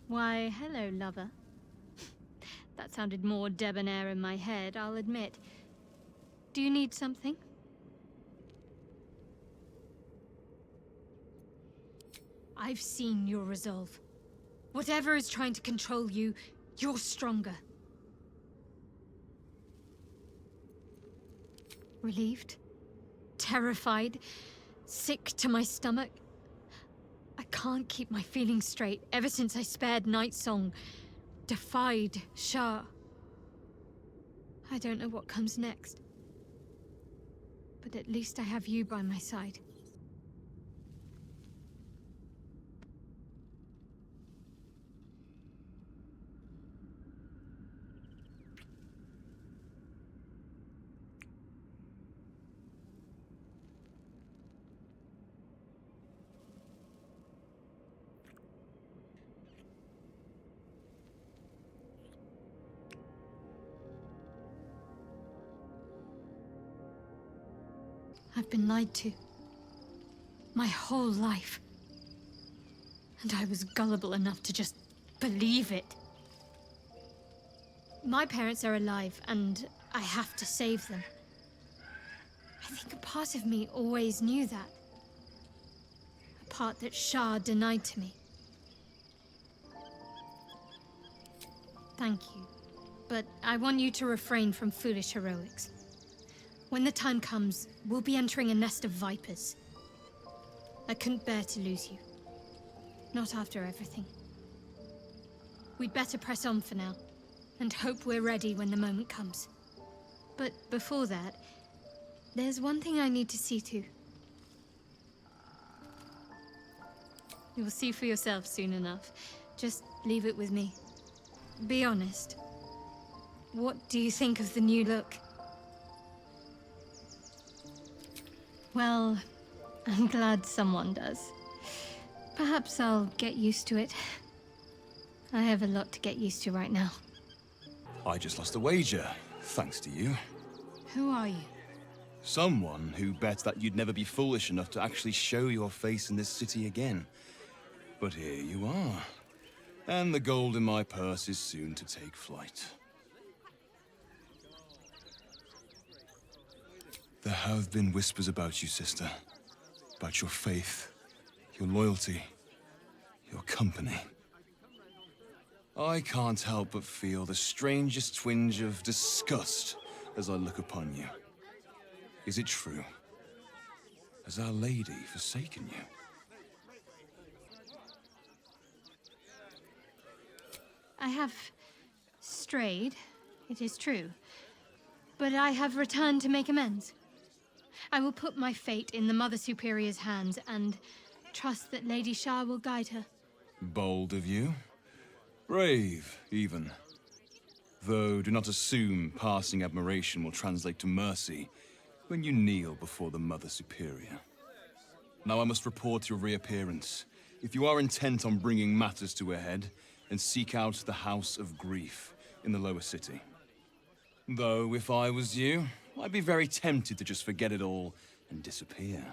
Why, hello, lover. That sounded more debonair in my head, I'll admit. Do you need something? I've seen your resolve. Whatever is trying to control you, you're stronger. Relieved? Terrified? Sick to my stomach? I can't keep my feelings straight ever since I spared Nightsong, defied Shah. I don't know what comes next. But at least I have you by my side. I've been lied to. My whole life. And I was gullible enough to just believe it. My parents are alive, and I have to save them. I think a part of me always knew that. A part that Shah denied to me. Thank you. But I want you to refrain from foolish heroics. When the time comes, we'll be entering a nest of vipers. I couldn't bear to lose you. Not after everything. We'd better press on for now, and hope we're ready when the moment comes. But before that, there's one thing I need to see to. You'll see for yourself soon enough. Just leave it with me. Be honest. What do you think of the new look? Well, I'm glad someone does. Perhaps I'll get used to it. I have a lot to get used to right now. I just lost a wager, thanks to you. Who are you? Someone who bet that you'd never be foolish enough to actually show your face in this city again. But here you are. And the gold in my purse is soon to take flight. There have been whispers about you, sister. About your faith, your loyalty, your company. I can't help but feel the strangest twinge of disgust as I look upon you. Is it true? Has Our Lady forsaken you? I have strayed, it is true. But I have returned to make amends. I will put my fate in the Mother Superior's hands and trust that Lady Shah will guide her. Bold of you. Brave, even. Though do not assume passing admiration will translate to mercy when you kneel before the Mother Superior. Now I must report your reappearance. If you are intent on bringing matters to a head, then seek out the House of Grief in the lower city. Though, if I was you, I'd be very tempted to just forget it all and disappear.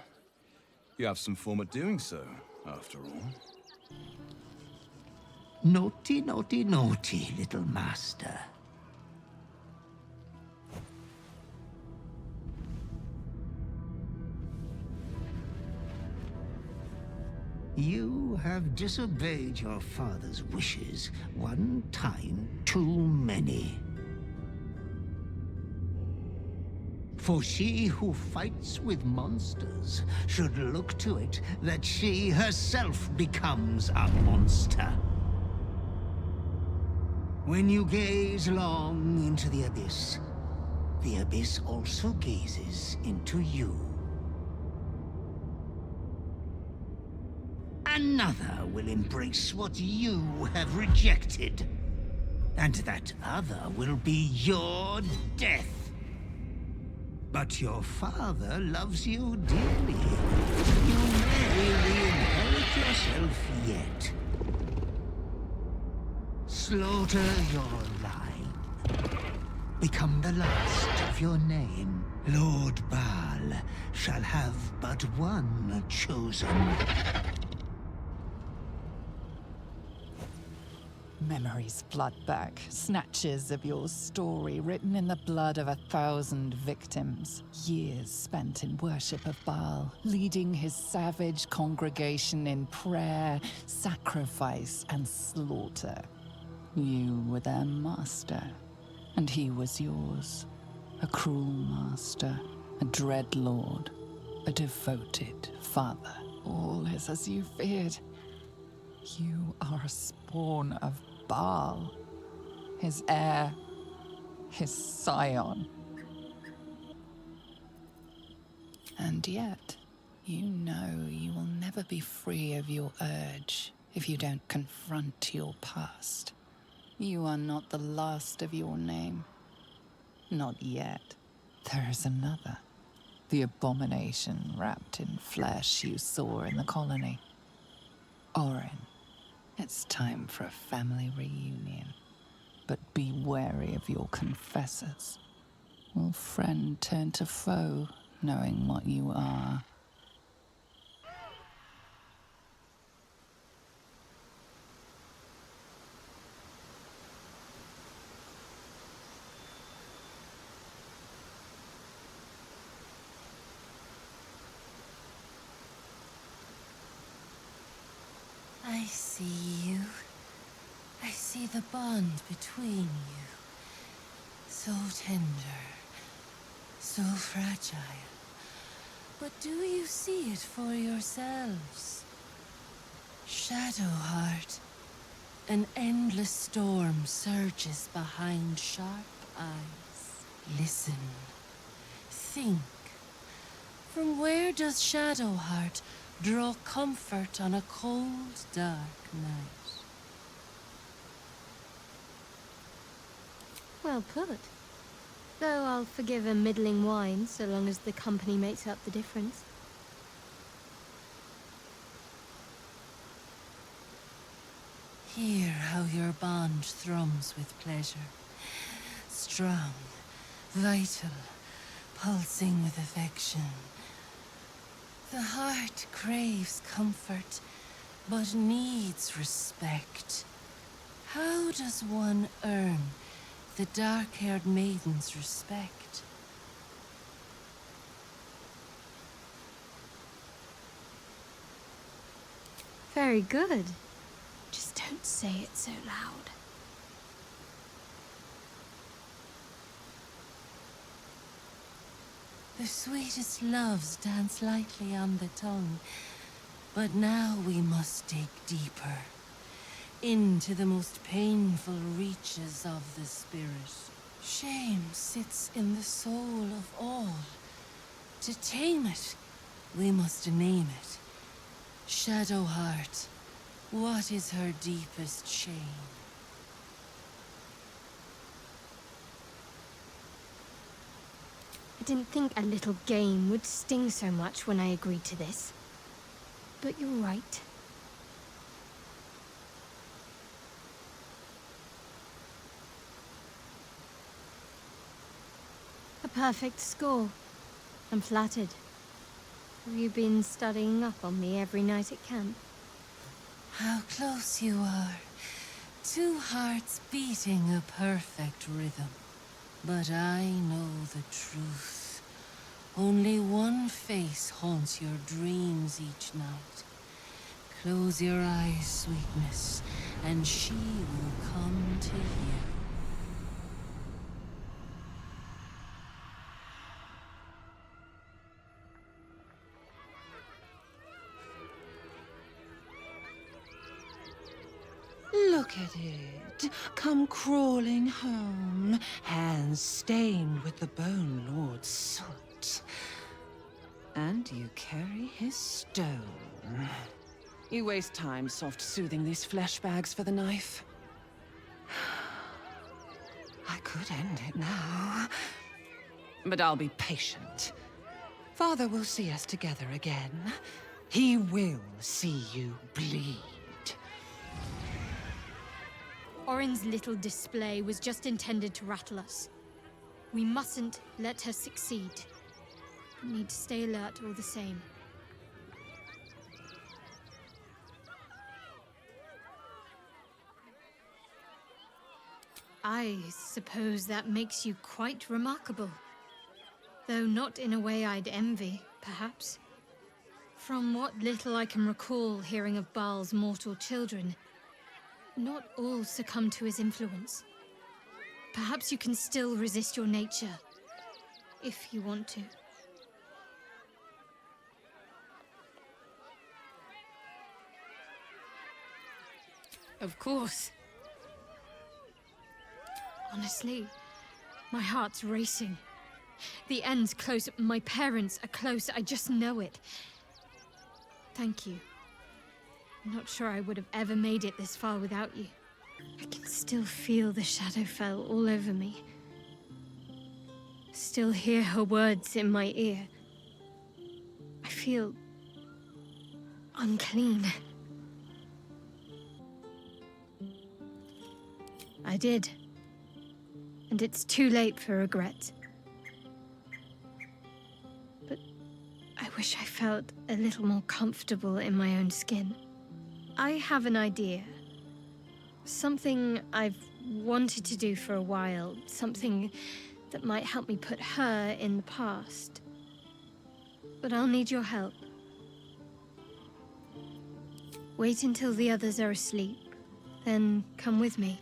You have some form at doing so, after all. Naughty, naughty, naughty, little master. You have disobeyed your father's wishes one time too many. For she who fights with monsters should look to it that she herself becomes a monster. When you gaze long into the abyss also gazes into you. Another will embrace what you have rejected. And that other will be your death. But your father loves you dearly. You may re-inherit yourself yet. Slaughter your line. Become the last of your name. Lord Baal shall have but one chosen. Memories flood back, snatches of your story written in the blood of 1,000 victims. Years spent in worship of Baal, leading his savage congregation in prayer, sacrifice, and slaughter. You were their master, and he was yours. A cruel master, a dread lord, a devoted father. All is as you feared. You are a spawn of Baal, his heir, his scion. And yet, you know you will never be free of your urge if you don't confront your past. You are not the last of your name. Not yet. There is another. The abomination wrapped in flesh you saw in the colony. Orin. It's time for a family reunion. But be wary of your confessors. Will friend turn to foe, knowing what you are? I see you. I see the bond between you. So tender, so fragile. But do you see it for yourselves? Shadowheart. An endless storm surges behind sharp eyes. Listen. Think. From where does Shadowheart draw comfort on a cold, dark night? Well put. Though I'll forgive a middling wine so long as the company makes up the difference. Hear how your bond thrums with pleasure. Strong, vital, pulsing with affection. The heart craves comfort, but needs respect. How does one earn the dark-haired maiden's respect? Very good. Just don't say it so loud. The sweetest loves dance lightly on the tongue, but now we must dig deeper, into the most painful reaches of the spirit. Shame sits in the soul of all. To tame it, we must name it. Shadowheart, what is her deepest shame? I didn't think a little game would sting so much when I agreed to this. But you're right. A perfect score. I'm flattered. Have you been studying up on me every night at camp? How close you are. Two hearts beating a perfect rhythm. But I know the truth. Only one face haunts your dreams each night. Close your eyes, sweetness, and she will come to you. Look at it. Come crawling home, hands stained with the Bone Lord's soot. And you carry his stone. You waste time soft-soothing these flesh bags for the knife. I could end it now. But I'll be patient. Father will see us together again. He will see you bleed. Orin's little display was just intended to rattle us. We mustn't let her succeed. We need to stay alert all the same. I suppose that makes you quite remarkable. Though not in a way I'd envy, perhaps. From what little I can recall hearing of Baal's mortal children, not all succumb to his influence. Perhaps you can still resist your nature, if you want to. Of course. Honestly, my heart's racing. The end's close. My parents are close. I just know it. Thank you. I'm not sure I would have ever made it this far without you. I can still feel the Shadowfell all over me. Still hear her words in my ear. I feel unclean. I did. And it's too late for regret. But I wish I felt a little more comfortable in my own skin. I have an idea. Something I've wanted to do for a while. Something that might help me put her in the past. But I'll need your help. Wait until the others are asleep, then come with me.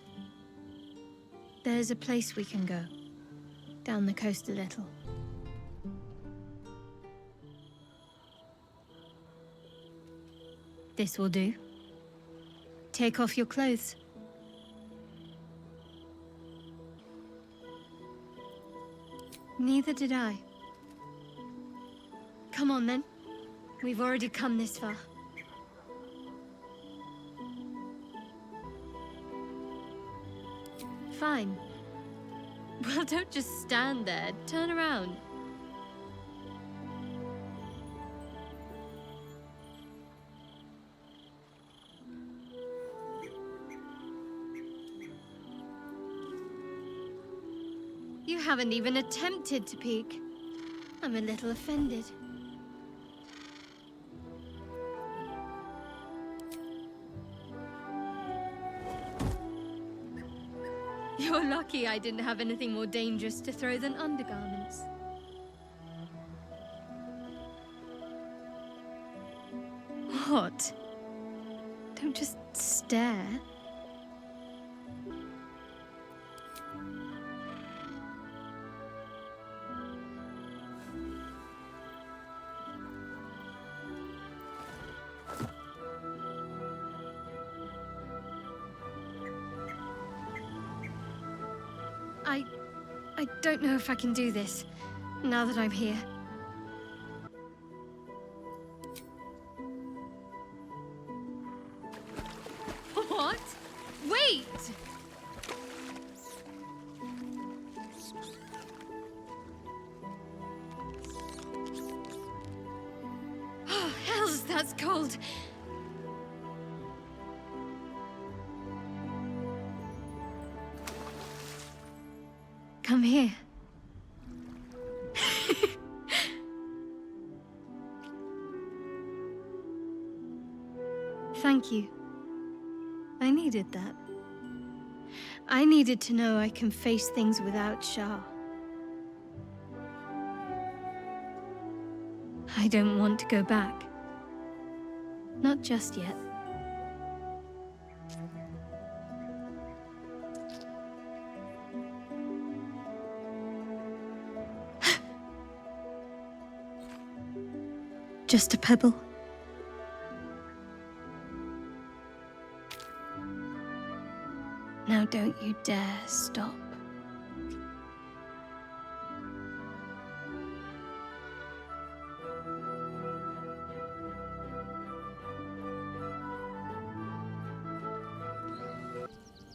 There's a place we can go, down the coast a little. This will do. Take off your clothes. Neither did I. Come on then. We've already come this far. Fine. Well, don't just stand there. Turn around. You haven't even attempted to peek. I'm a little offended. You're lucky I didn't have anything more dangerous to throw than undergarments. What? Don't just stare. I don't know if I can do this, now that I'm here. What? Wait! Oh, hells, that's cold. Come here. Thank you. I needed that. I needed to know I can face things without Shah. I don't want to go back. Not just yet. Just a pebble. Now don't you dare stop.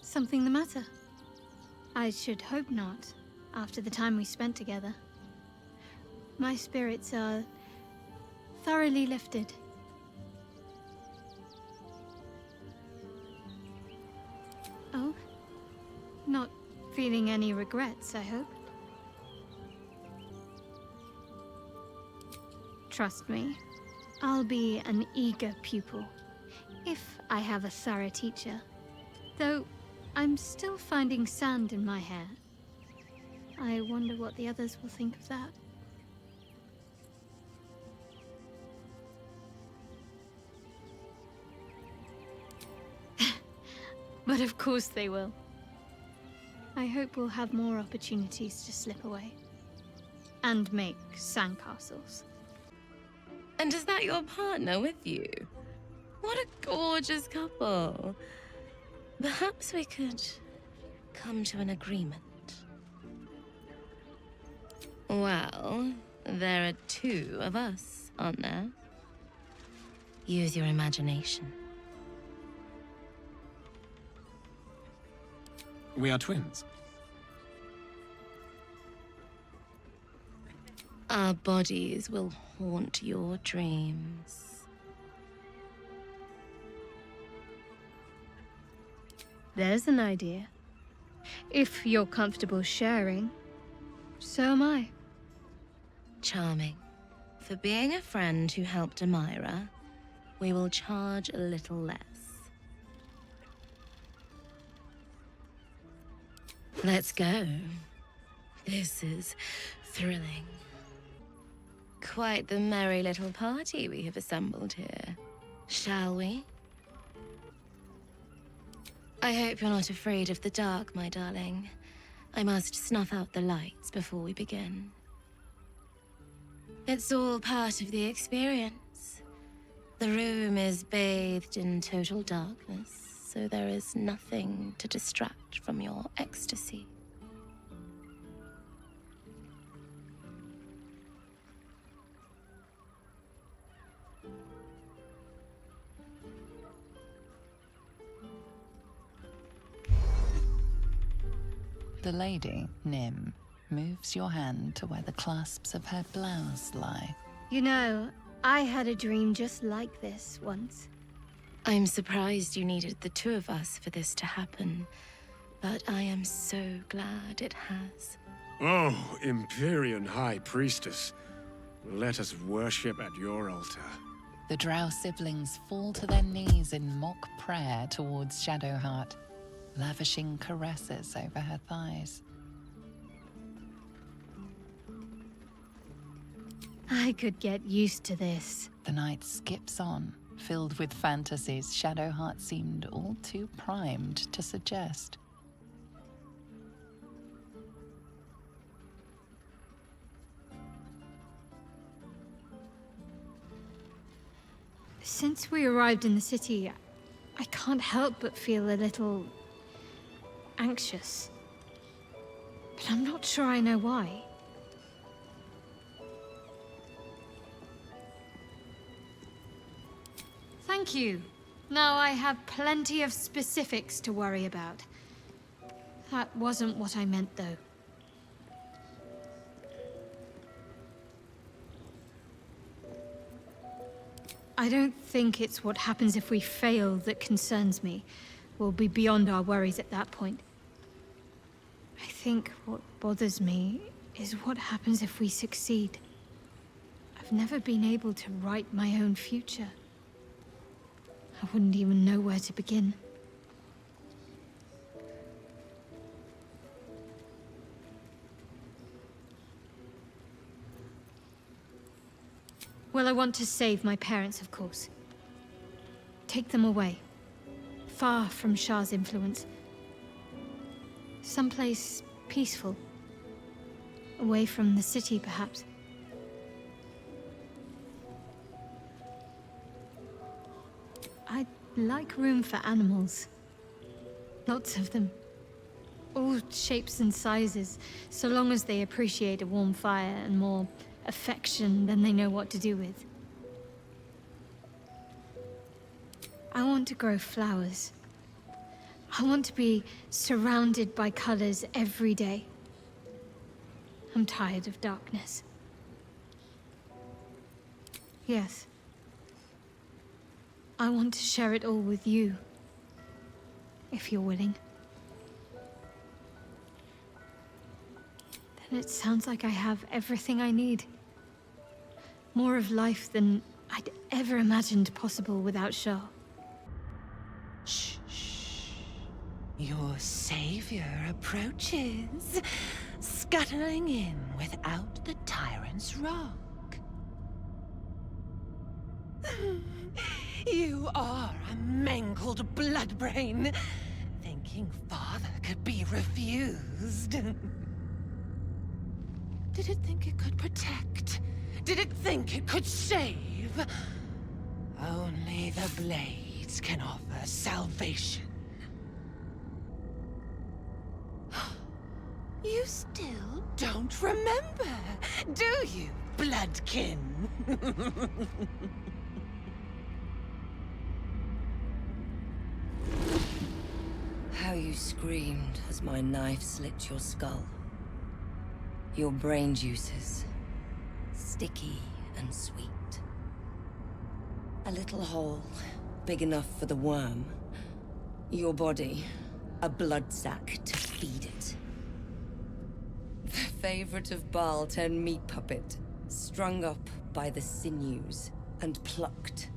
Something the matter? I should hope not, after the time we spent together. My spirits are thoroughly lifted. Oh? Not feeling any regrets, I hope? Trust me, I'll be an eager pupil, if I have a thorough teacher. Though, I'm still finding sand in my hair. I wonder what the others will think of that. But of course they will. I hope we'll have more opportunities to slip away. And make sandcastles. And is that your partner with you? What a gorgeous couple. Perhaps we could come to an agreement. Well, there are two of us, aren't there? Use your imagination. We are twins. Our bodies will haunt your dreams. There's an idea. If you're comfortable sharing, so am I. Charming. For being a friend who helped Amira, we will charge a little less. Let's go. This is thrilling. Quite the merry little party we have assembled here. Shall we? I hope you're not afraid of the dark, my darling. I must snuff out the lights before we begin. It's all part of the experience. The room is bathed in total darkness, so there is nothing to distract from your ecstasy. The lady, Nim, moves your hand to where the clasps of her blouse lie. You know, I had a dream just like this once. I'm surprised you needed the two of us for this to happen, but I am so glad it has. Oh, Empyrean High Priestess, let us worship at your altar. The Drow siblings fall to their knees in mock prayer towards Shadowheart, lavishing caresses over her thighs. I could get used to this. The night skips on, filled with fantasies Shadowheart seemed all too primed to suggest. Since we arrived in the city, I can't help but feel a little anxious. But I'm not sure I know why. Thank you. Now I have plenty of specifics to worry about. That wasn't what I meant, though. I don't think it's what happens if we fail that concerns me. We'll be beyond our worries at that point. I think what bothers me is what happens if we succeed. I've never been able to write my own future. I wouldn't even know where to begin. Well, I want to save my parents, of course. Take them away. Far from Shah's influence. Someplace peaceful. Away from the city, perhaps. I'd like room for animals. Lots of them. All shapes and sizes, so long as they appreciate a warm fire and more affection than they know what to do with. I want to grow flowers. I want to be surrounded by colors every day. I'm tired of darkness. Yes. I want to share it all with you, if you're willing. Then it sounds like I have everything I need. More of life than I'd ever imagined possible without Shah. Shh, shh. Your savior approaches, scuttling in without the tyrant's rock. You are a mangled bloodbrain, thinking father could be refused. Did it think it could protect? Did it think it could save? Only the blades can offer salvation. You still don't remember, do you, bloodkin? How you screamed as my knife slit your skull. Your brain juices, sticky and sweet. A little hole, big enough for the worm. Your body, a blood sack to feed it. The favorite of Baal turned meat puppet, strung up by the sinews and plucked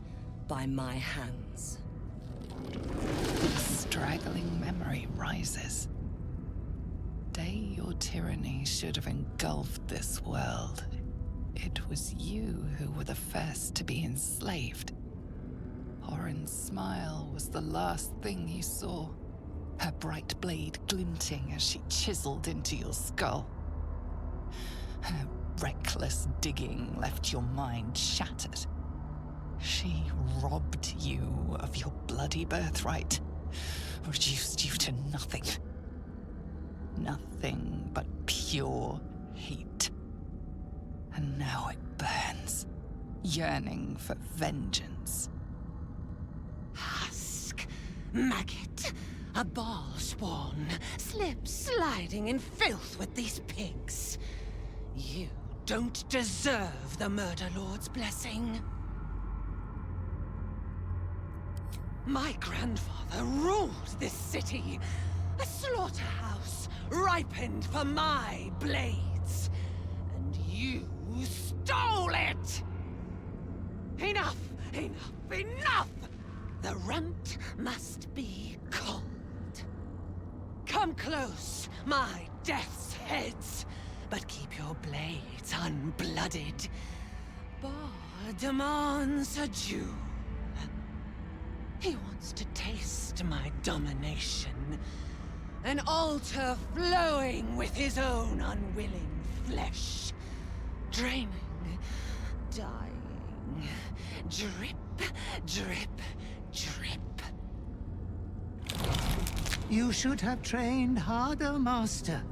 by my hands. A straggling memory rises. Day your tyranny should have engulfed this world. It was you who were the first to be enslaved. Orin's smile was the last thing he saw. her bright blade glinting as she chiseled into your skull. Her reckless digging left your mind shattered. She robbed you of your bloody birthright, reduced you to nothing. Nothing but pure hate. And now it burns, yearning for vengeance. Husk, maggot, a ball spawn, sliding in filth with these pigs. You don't deserve the Murder Lord's blessing. My grandfather ruled this city, a slaughterhouse ripened for my blades, and you stole it! Enough! Enough! Enough! The runt must be cold. Come close, my death's heads, but keep your blades unblooded. Bar demands a Jew. He wants to taste my domination. An altar flowing with his own unwilling flesh. Draining, dying. Drip, drip, drip. You should have trained harder, Master.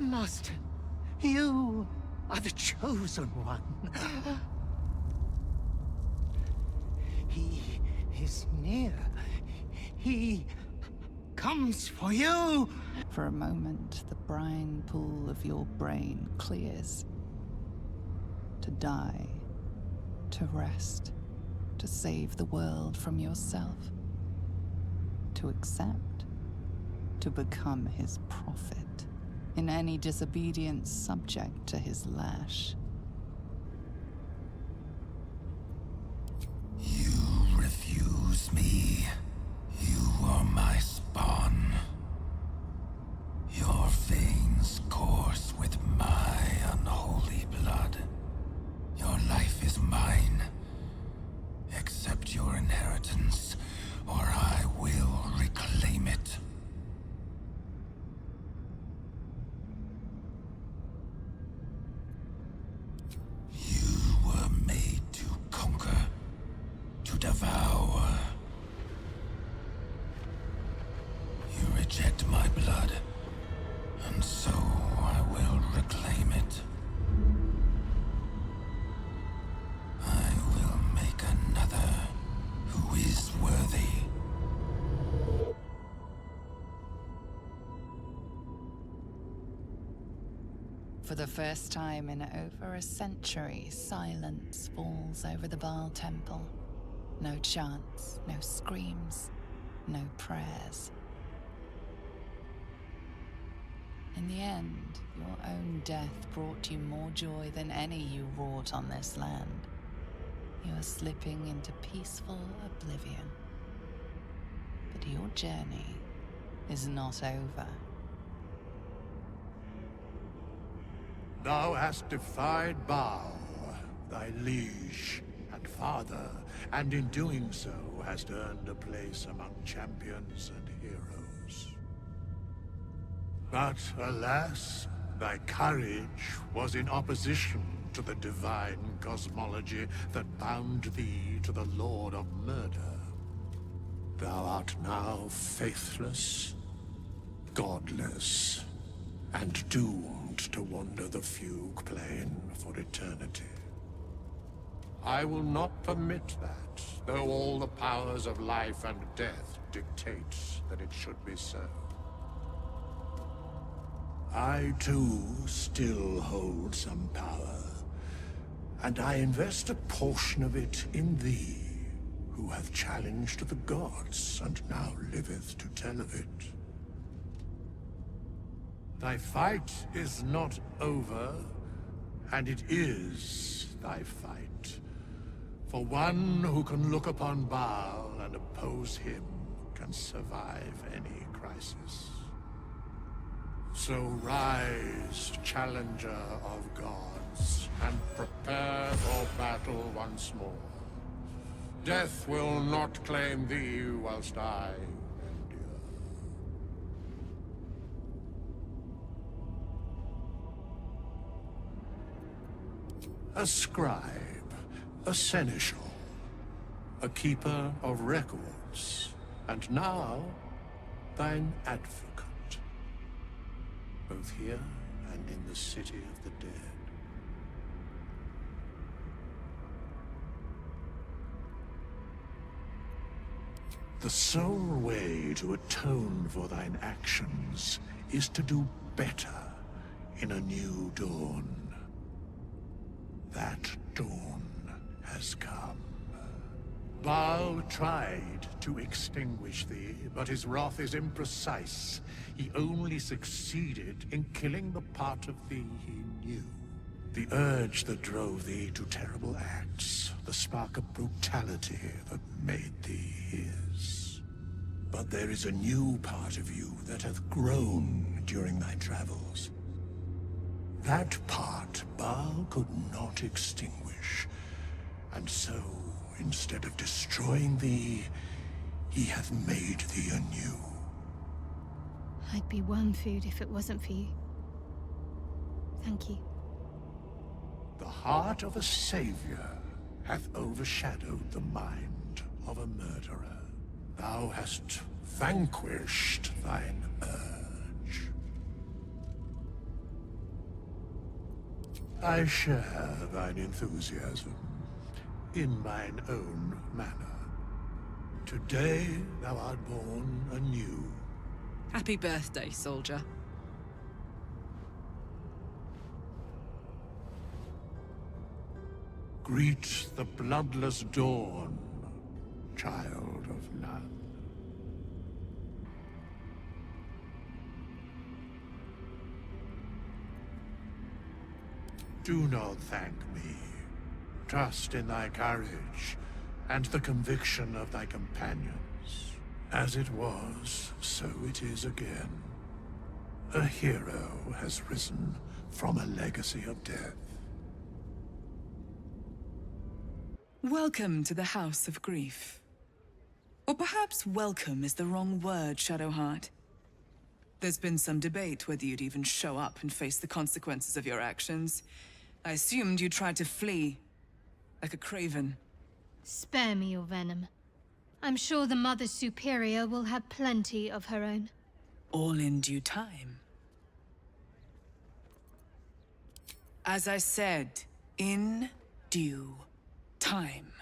Master, you are the chosen one. He is near. He comes for you. For a moment, the brine pool of your brain clears. To die, to rest, to save the world from yourself. To accept, to become his prophet. In any disobedience, subject to his lash. You refuse me. You are my spawn. Your veins course with my unholy blood. Your life is mine. Accept your inheritance, or I will reclaim it. Devour. You reject my blood, and so I will reclaim it. I will make another who is worthy. For the first time in over a century, silence falls over the Baal temple. No chants, no screams, no prayers. In the end, your own death brought you more joy than any you wrought on this land. You are slipping into peaceful oblivion. But your journey is not over. Thou hast defied Baal, thy liege and father, and in doing so hast earned a place among champions and heroes. But alas, thy courage was in opposition to the divine cosmology that bound thee to the Lord of Murder. Thou art now faithless, godless, and doomed to wander the fugue plane for eternity. I will not permit that, though all the powers of life and death dictate that it should be so. I, too, still hold some power, and I invest a portion of it in thee, who hath challenged the gods, and now liveth to tell of it. Thy fight is not over, and it is thy fight. For one who can look upon Baal and oppose him can survive any crisis. So rise, challenger of gods, and prepare for battle once more. Death will not claim thee whilst I endure. A scribe, a seneschal, a keeper of records, and now thine advocate, both here and in the city of the dead. The sole way to atone for thine actions is to do better in a new dawn. That dawn has come. Baal tried to extinguish thee, but his wrath is imprecise. He only succeeded in killing the part of thee he knew. The urge that drove thee to terrible acts, the spark of brutality that made thee his. But there is a new part of you that hath grown during thy travels. That part Baal could not extinguish, and so, instead of destroying thee, he hath made thee anew. I'd be worm food if it wasn't for you. Thank you. The heart of a savior hath overshadowed the mind of a murderer. Thou hast vanquished thine urge. I share thine enthusiasm, in mine own manner. Today thou art born anew. Happy birthday, soldier. Greet the bloodless dawn, child of none. Do not thank me. Trust in thy courage and the conviction of thy companions. As it was, so it is again. A hero has risen from a legacy of death. Welcome to the House of Grief. Or perhaps welcome is the wrong word, Shadowheart. There's been some debate whether you'd even show up and face the consequences of your actions. I assumed you tried to flee, like a craven. Spare me your venom. I'm sure the Mother Superior will have plenty of her own. All in due time. As I said, in due time.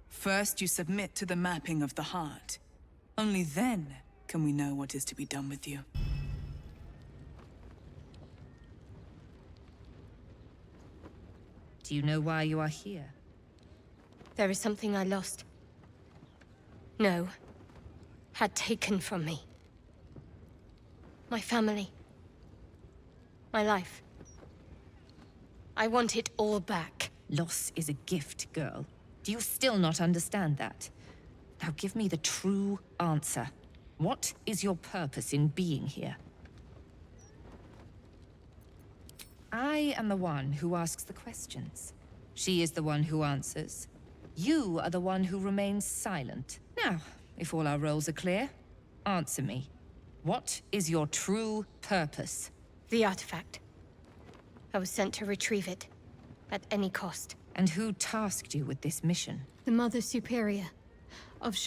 First, you submit to the mapping of the heart. Only then can we know what is to be done with you. Do you know why you are here? There is something I lost. No. Had taken from me. My family. My life. I want it all back. Loss is a gift, girl. Do you still not understand that? Now give me the true answer. What is your purpose in being here? I am the one who asks the questions. She is the one who answers. You are the one who remains silent. Now, if all our roles are clear, answer me. What is your true purpose? The artifact. I was sent to retrieve it. At any cost. And who tasked you with this mission? The Mother Superior of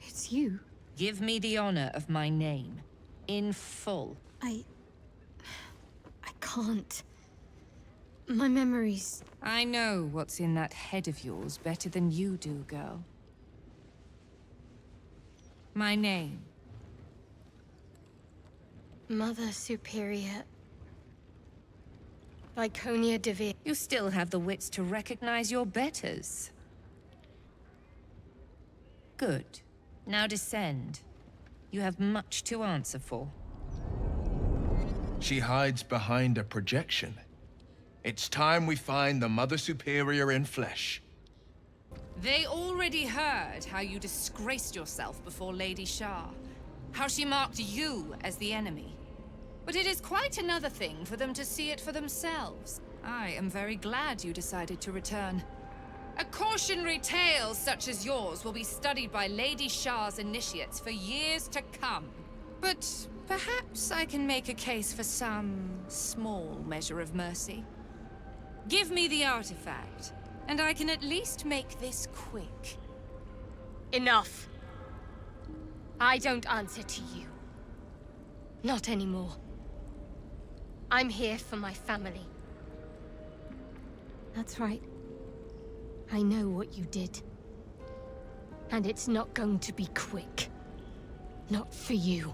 It's you. Give me the honor of my name. In full. I can't. My memories... I know what's in that head of yours better than you do, girl. My name. Mother Superior... Lyconia Devere. You still have the wits to recognize your betters. Good. Now descend. You have much to answer for. She hides behind a projection. It's time we find the Mother Superior in flesh. They already heard how you disgraced yourself before Lady Shah. How she marked you as the enemy. But it is quite another thing for them to see it for themselves. I am very glad you decided to return. A cautionary tale such as yours will be studied by Lady Shah's initiates for years to come. But perhaps I can make a case for some small measure of mercy. Give me the artifact, and I can at least make this quick. Enough. I don't answer to you. Not anymore. I'm here for my family. That's right. I know what you did. And it's not going to be quick. Not for you.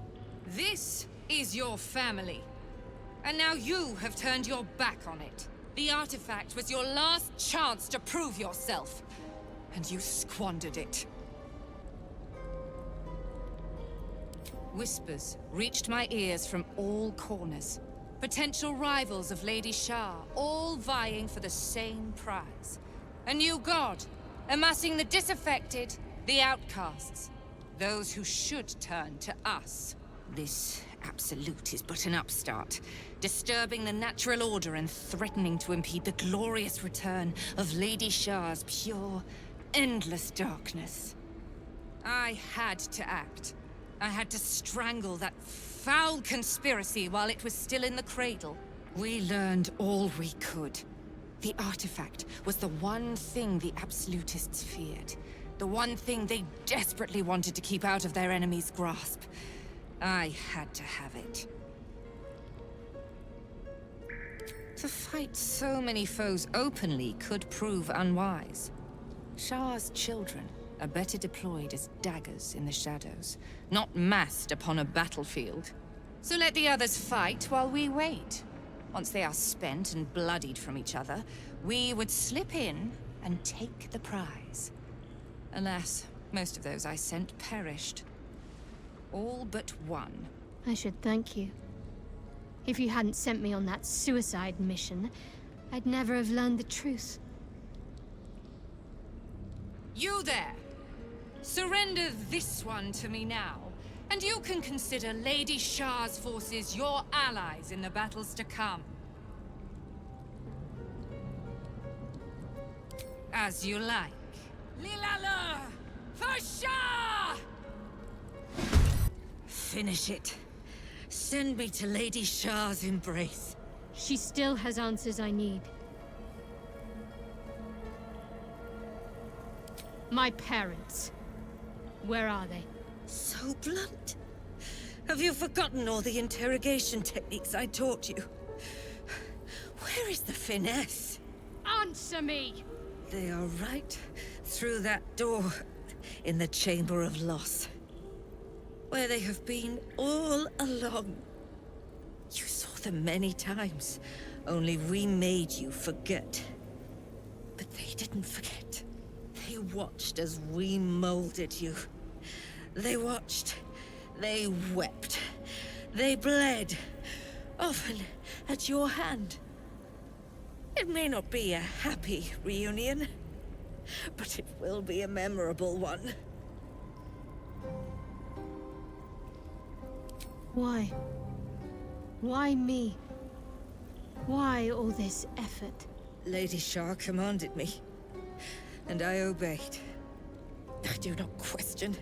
This is your family. And now you have turned your back on it. The artifact was your last chance to prove yourself. And you squandered it. Whispers reached my ears from all corners. Potential rivals of Lady Shah, all vying for the same prize. A new god, amassing the disaffected, the outcasts. Those who should turn to us. This absolute is but an upstart, disturbing the natural order and threatening to impede the glorious return of Lady Shah's pure, endless darkness. I had to act. I had to strangle that foul conspiracy while it was still in the cradle. We learned all we could. The artifact was the one thing the absolutists feared. The one thing they desperately wanted to keep out of their enemy's grasp. I had to have it. To fight so many foes openly could prove unwise. Shah's children are better deployed as daggers in the shadows, not massed upon a battlefield. So let the others fight while we wait. Once they are spent and bloodied from each other, we would slip in and take the prize. Alas, most of those I sent perished. All but one. I should thank you. If you hadn't sent me on that suicide mission, I'd never have learned the truth. You there! Surrender this one to me now, and you can consider Lady Shah's forces your allies in the battles to come. As you like. Lilala! For Shah! Finish it. Send me to Lady Shah's embrace. She still has answers I need. My parents. Where are they? So blunt. Have you forgotten all the interrogation techniques I taught you? Where is the finesse? Answer me! They are right through that door in the Chamber of Loss. Where they have been all along. You saw them many times, only we made you forget. But they didn't forget. They watched as we molded you. They watched, they wept, they bled, often at your hand. It may not be a happy reunion, but it will be a memorable one. Why? Why me? Why all this effort? Lady Shah commanded me, and I obeyed. I do not question.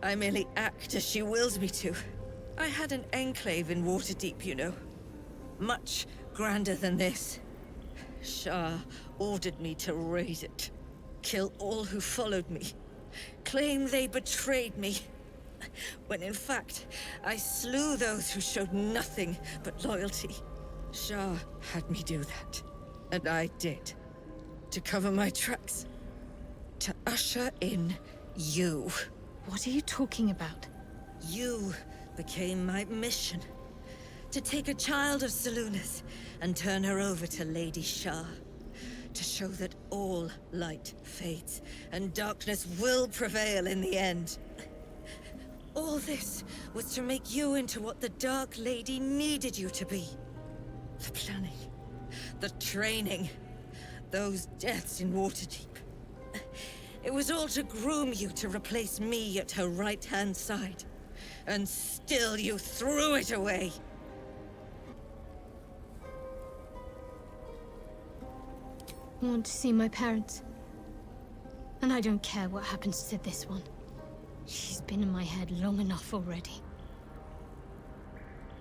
I merely act as she wills me to. I had an enclave in Waterdeep, you know. Much grander than this. Shah ordered me to raid it. Kill all who followed me. Claim they betrayed me. When in fact, I slew those who showed nothing but loyalty. Shah had me do that. And I did. To cover my tracks. To usher in you. What are you talking about? You became my mission. To take a child of Selûne's and turn her over to Lady Shah. To show that all light fades and darkness will prevail in the end. All this was to make you into what the Dark Lady needed you to be. The planning, the training, those deaths in Waterdeep. It was all to groom you to replace me at her right-hand side. And still you threw it away. I want to see my parents. And I don't care what happens to this one. She's been in my head long enough already.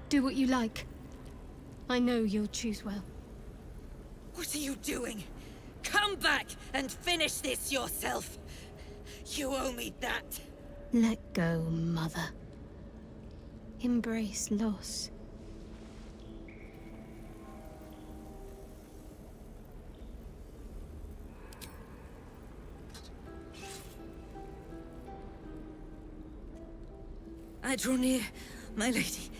Do what you like. I know you'll choose well. What are you doing? Come back and finish this yourself. You owe me that. Let go, Mother. Embrace loss. I draw near, my lady.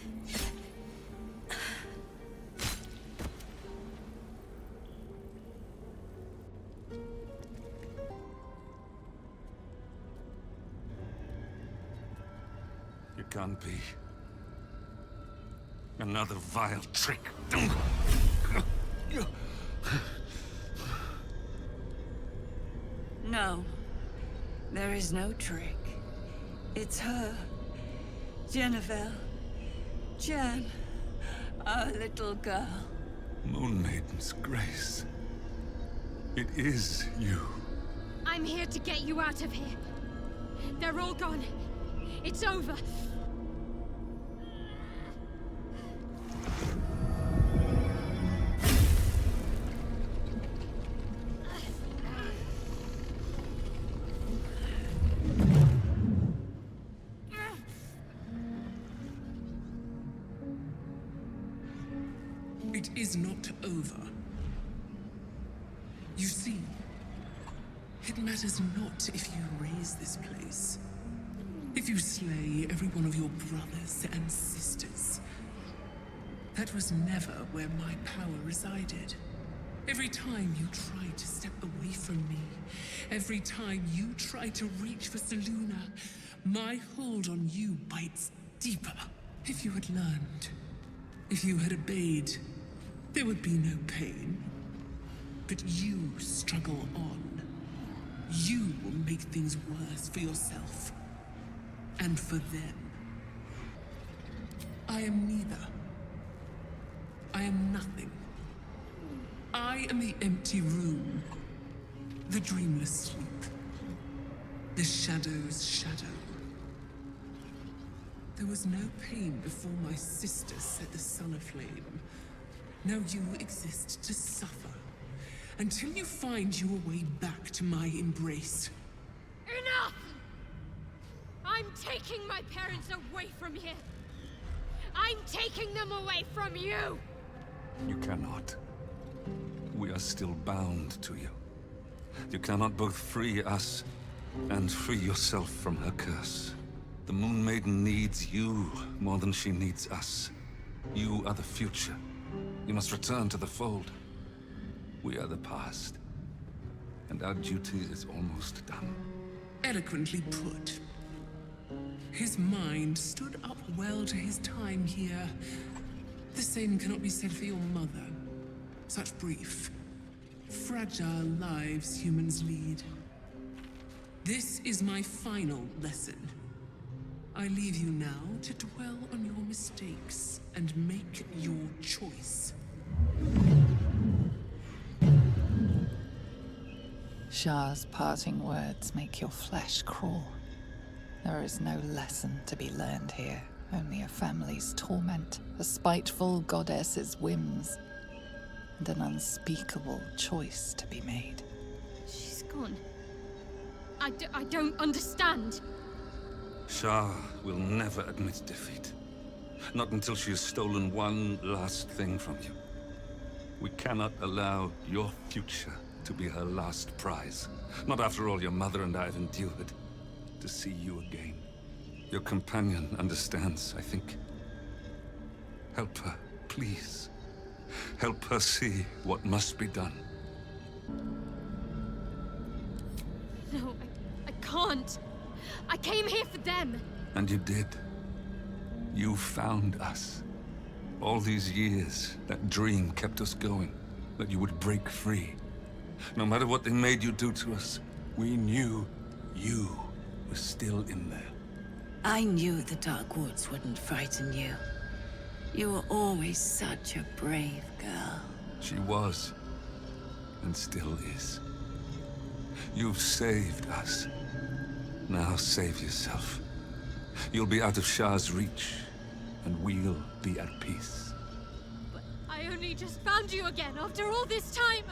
It can't be. Another vile trick. No. There is no trick. It's her. Jennifer. Jen. Our little girl. Moon Maiden's grace. It is you. I'm here to get you out of here. They're all gone. It's over. It is not over. You see, it matters not if you raise this place. If you slay every one of your brothers and sisters. That was never where my power resided. Every time you try to step away from me, every time you try to reach for Selûne, my hold on you bites deeper. If you had learned, if you had obeyed, there would be no pain. But you struggle on. You will make things worse for yourself. And for them. I am neither. I am nothing. I am the empty room. The dreamless sleep. The shadow's shadow. There was no pain before my sister set the sun aflame. Now you exist to suffer. Until you find your way back to my embrace. Enough! I'm taking my parents away from here. I'm taking them away from you! You cannot. We are still bound to you. You cannot both free us and free yourself from her curse. The Moon Maiden needs you more than she needs us. You are the future. You must return to the fold. We are the past. And our duty is almost done. Eloquently put. His mind stood up well to his time here. The same cannot be said for your mother. Such brief, fragile lives humans lead. This is my final lesson. I leave you now to dwell on your mistakes and make your choice. Shah's parting words make your flesh crawl. There is no lesson to be learned here, only a family's torment, a spiteful goddess's whims, and an unspeakable choice to be made. She's gone. I don't understand. Shah will never admit defeat. Not until she has stolen one last thing from you. We cannot allow your future to be her last prize. Not after all your mother and I have endured. To see you again. Your companion understands, I think. Help her. Please, help her see what must be done. No, I can't. I came here for them. And you did. You found us. All these years, that dream kept us going. That you would break free. No matter what they made you do to us, we knew you were still in there. I knew the Dark Woods wouldn't frighten you. You were always such a brave girl. She was, and still is. You've saved us. Now save yourself. You'll be out of Shah's reach, and we'll be at peace. But I only just found you again after all this time.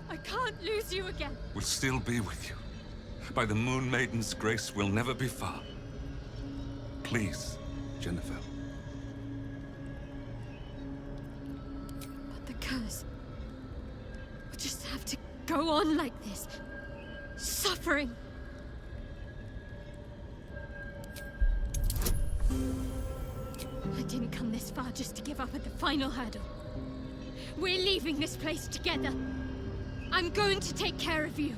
I can't lose you again. We'll still be with you. By the Moon Maiden's grace, we'll never be far. Please, Jennifer. But the curse will just have to go on like this. Suffering. I didn't come this far just to give up at the final hurdle. We're leaving this place together. I'm going to take care of you.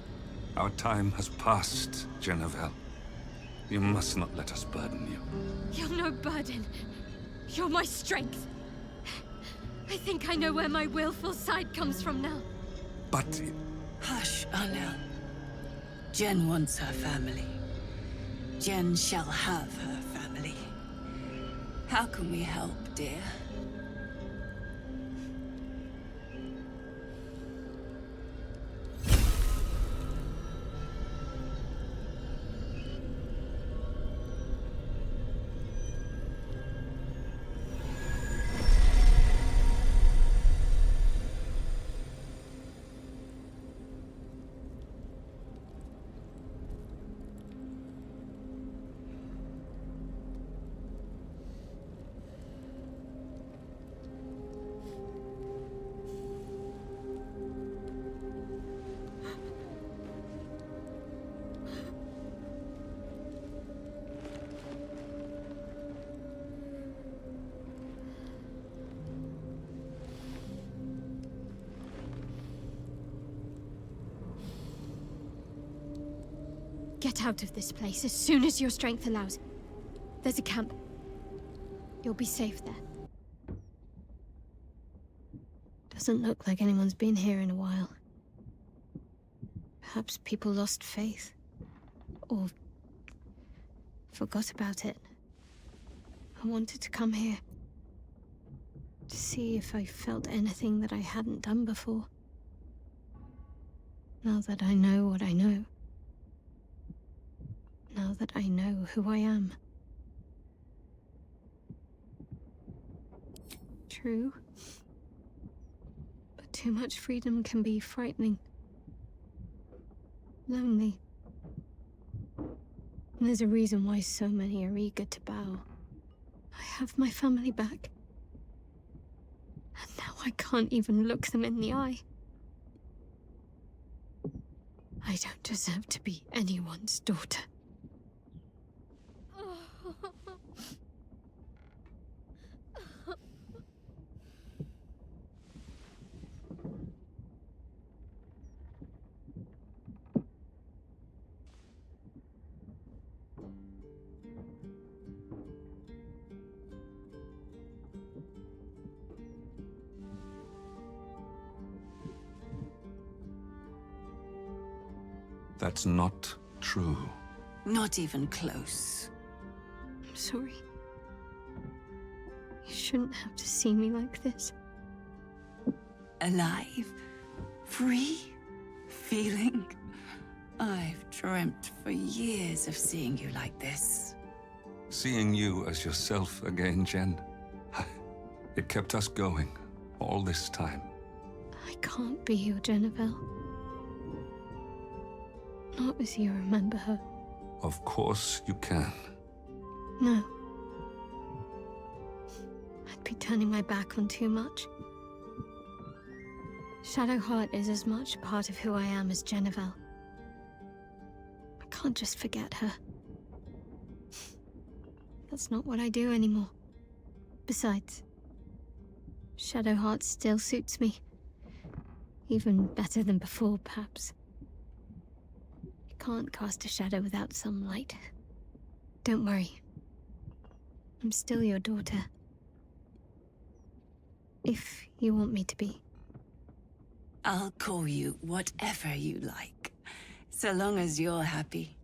Our time has passed, Jennifer. You must not let us burden you. You're no burden. You're my strength. I think I know where my willful side comes from now. But... Hush, Arnel. Jen wants her family. Jen shall have her family. How can we help, dear? Get out of this place as soon as your strength allows. There's a camp. You'll be safe there. Doesn't look like anyone's been here in a while. Perhaps people lost faith. Or forgot about it. I wanted to come here. To see if I felt anything that I hadn't done before. Now that I know what I know. Now that I know who I am. True. But too much freedom can be frightening. Lonely. And there's a reason why so many are eager to bow. I have my family back. And now I can't even look them in the eye. I don't deserve to be anyone's daughter. That's not true. Not even close. I'm sorry. You shouldn't have to see me like this. Alive? Free? Feeling? I've dreamt for years of seeing you like this. Seeing you as yourself again, Jen. It kept us going all this time. I can't be your Jennifer. Not as you remember her. Of course you can. No. I'd be turning my back on too much. Shadowheart is as much a part of who I am as Jennifer. I can't just forget her. That's not what I do anymore. Besides, Shadowheart still suits me. Even better than before, perhaps. You can't cast a shadow without some light. Don't worry. I'm still your daughter. If you want me to be. I'll call you whatever you like, so long as you're happy.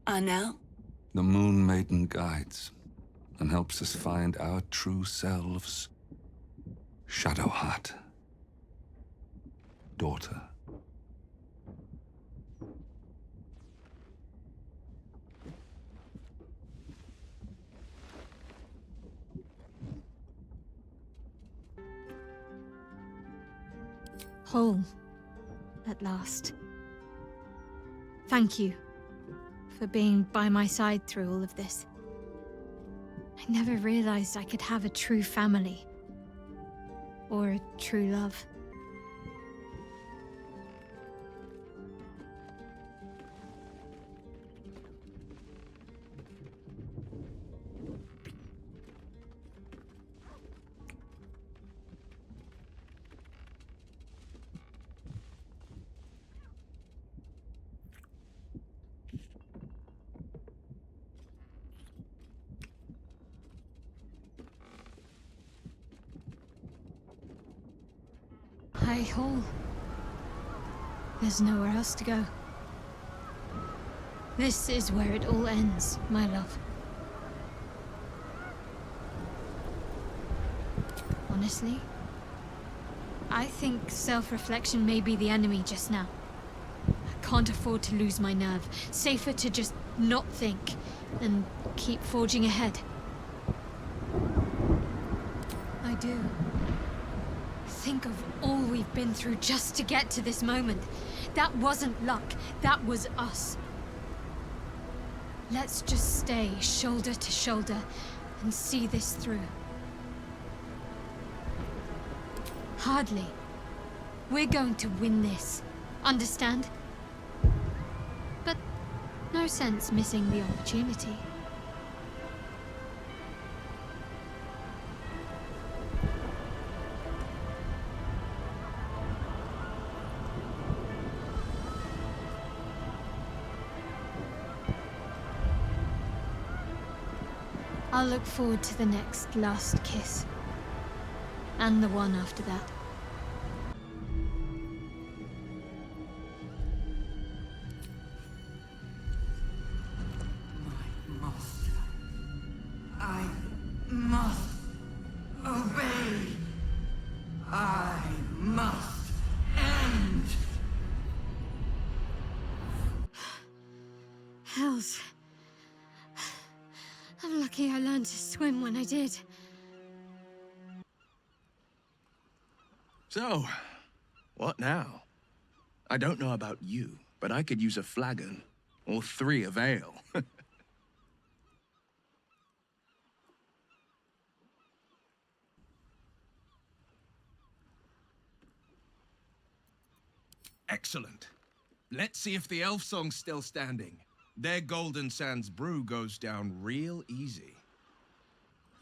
Anel? The Moon Maiden guides and helps us find our true selves. Shadowheart. Daughter. Whole. At last. Thank you for being by my side through all of this. I never realized I could have a true family. Or a true love. Hi, Hall. There's nowhere else to go. This is where it all ends, my love. Honestly, I think self-reflection may be the enemy just now. I can't afford to lose my nerve. Safer to just not think and keep forging ahead. I do. Think of all we've been through just to get to this moment. That wasn't luck, that was us. Let's just stay shoulder to shoulder and see this through. Hardly. We're going to win this. Understand? But no sense missing the opportunity. I'll look forward to the next last kiss. And the one after that. My master. I must obey. I must end. Hells. I'm lucky I learned to swim when I did. So, what now? I don't know about you, but I could use a flagon. Or 3 of ale. Excellent. Let's see if the elf song's still standing. Their Golden Sands brew goes down real easy.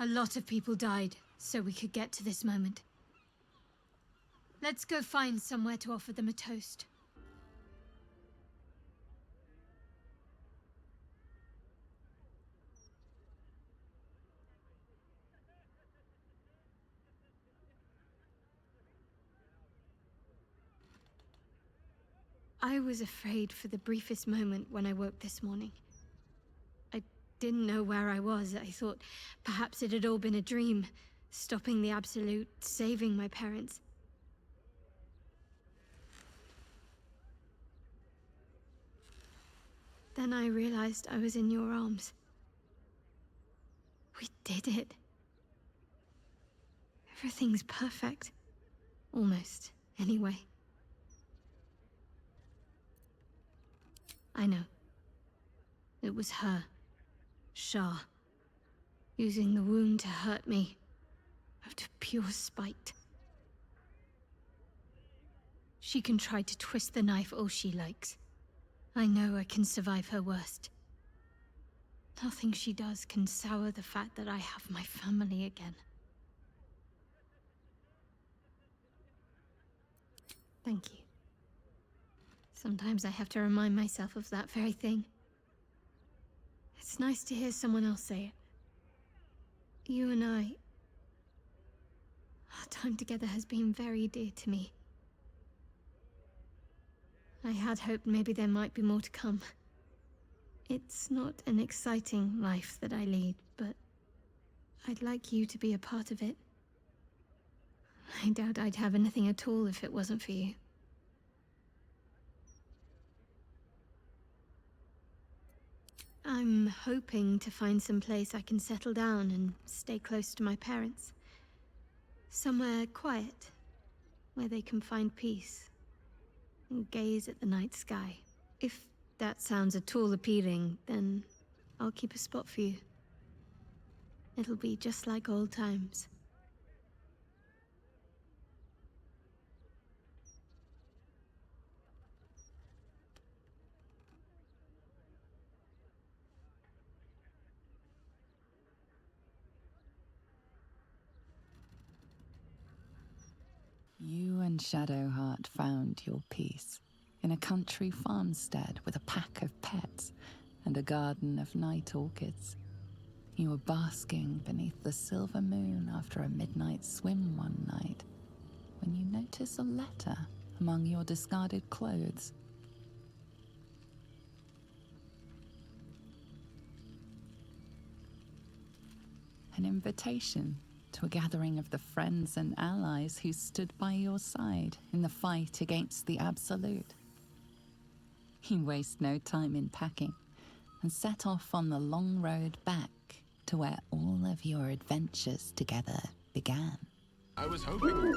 A lot of people died, so we could get to this moment. Let's go find somewhere to offer them a toast. I was afraid for the briefest moment when I woke this morning. I didn't know where I was. I thought perhaps it had all been a dream, stopping the Absolute, saving my parents. Then I realized I was in your arms. We did it. Everything's perfect. Almost, anyway. I know. It was her, Shah, using the wound to hurt me, out of pure spite. She can try to twist the knife all she likes. I know I can survive her worst. Nothing she does can sour the fact that I have my family again. Thank you. Sometimes I have to remind myself of that very thing. It's nice to hear someone else say it. You and I... Our time together has been very dear to me. I had hoped maybe there might be more to come. It's not an exciting life that I lead, but I'd like you to be a part of it. I doubt I'd have anything at all if it wasn't for you. I'm hoping to find some place I can settle down and stay close to my parents. Somewhere quiet, where they can find peace and gaze at the night sky. If that sounds at all appealing, then I'll keep a spot for you. It'll be just like old times. You and Shadowheart found your peace in a country farmstead with a pack of pets and a garden of night orchids. You were basking beneath the silver moon after a midnight swim one night when you notice a letter among your discarded clothes. An invitation to a gathering of the friends and allies who stood by your side in the fight against the Absolute. You waste no time in packing and set off on the long road back to where all of your adventures together began. I was hoping...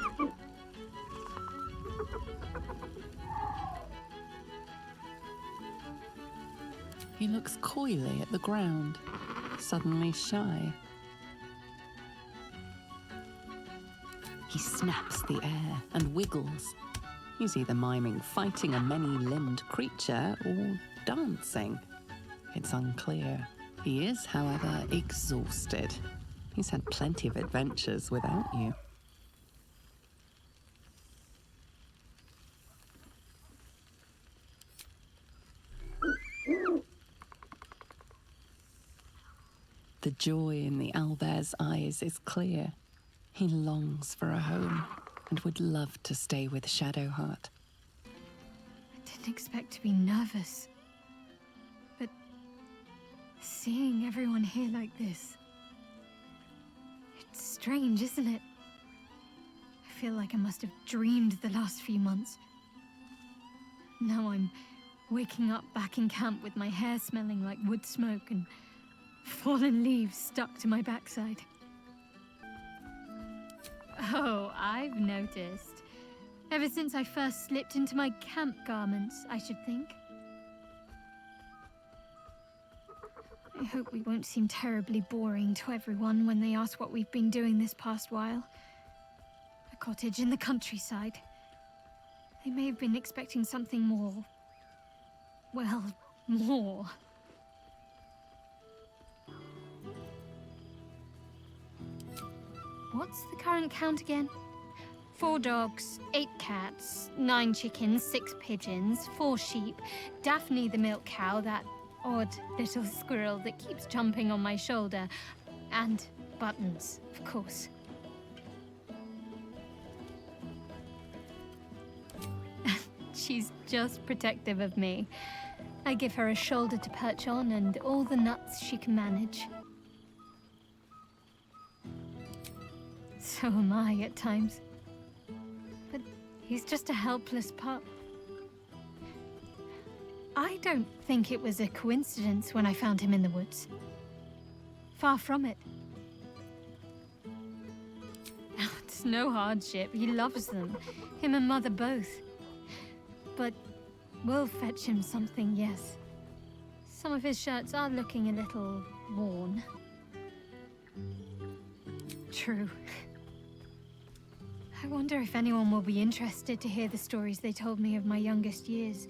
He looks coyly at the ground, suddenly shy. He snaps the air and wiggles. He's either miming fighting a many-limbed creature or dancing. It's unclear. He is, however, exhausted. He's had plenty of adventures without you. The joy in the owlbear's eyes is clear. He longs for a home and would love to stay with Shadowheart. I didn't expect to be nervous. But seeing everyone here like this... It's strange, isn't it? I feel like I must have dreamed the last few months. Now I'm waking up back in camp with my hair smelling like wood smoke and fallen leaves stuck to my backside. Oh, I've noticed. Ever since I first slipped into my camp garments, I should think. I hope we won't seem terribly boring to everyone when they ask what we've been doing this past while. A cottage in the countryside. They may have been expecting something more... well, more. What's the current count again? 4 dogs, 8 cats, 9 chickens, 6 pigeons, 4 sheep, Daphne the milk cow, that odd little squirrel that keeps jumping on my shoulder, and Buttons, of course. She's just protective of me. I give her a shoulder to perch on and all the nuts she can manage. So am I at times. But he's just a helpless pup. I don't think it was a coincidence when I found him in the woods. Far from it. It's no hardship. He loves them. Him and Mother both. But we'll fetch him something, yes. Some of his shirts are looking a little worn. True. I wonder if anyone will be interested to hear the stories they told me of my youngest years.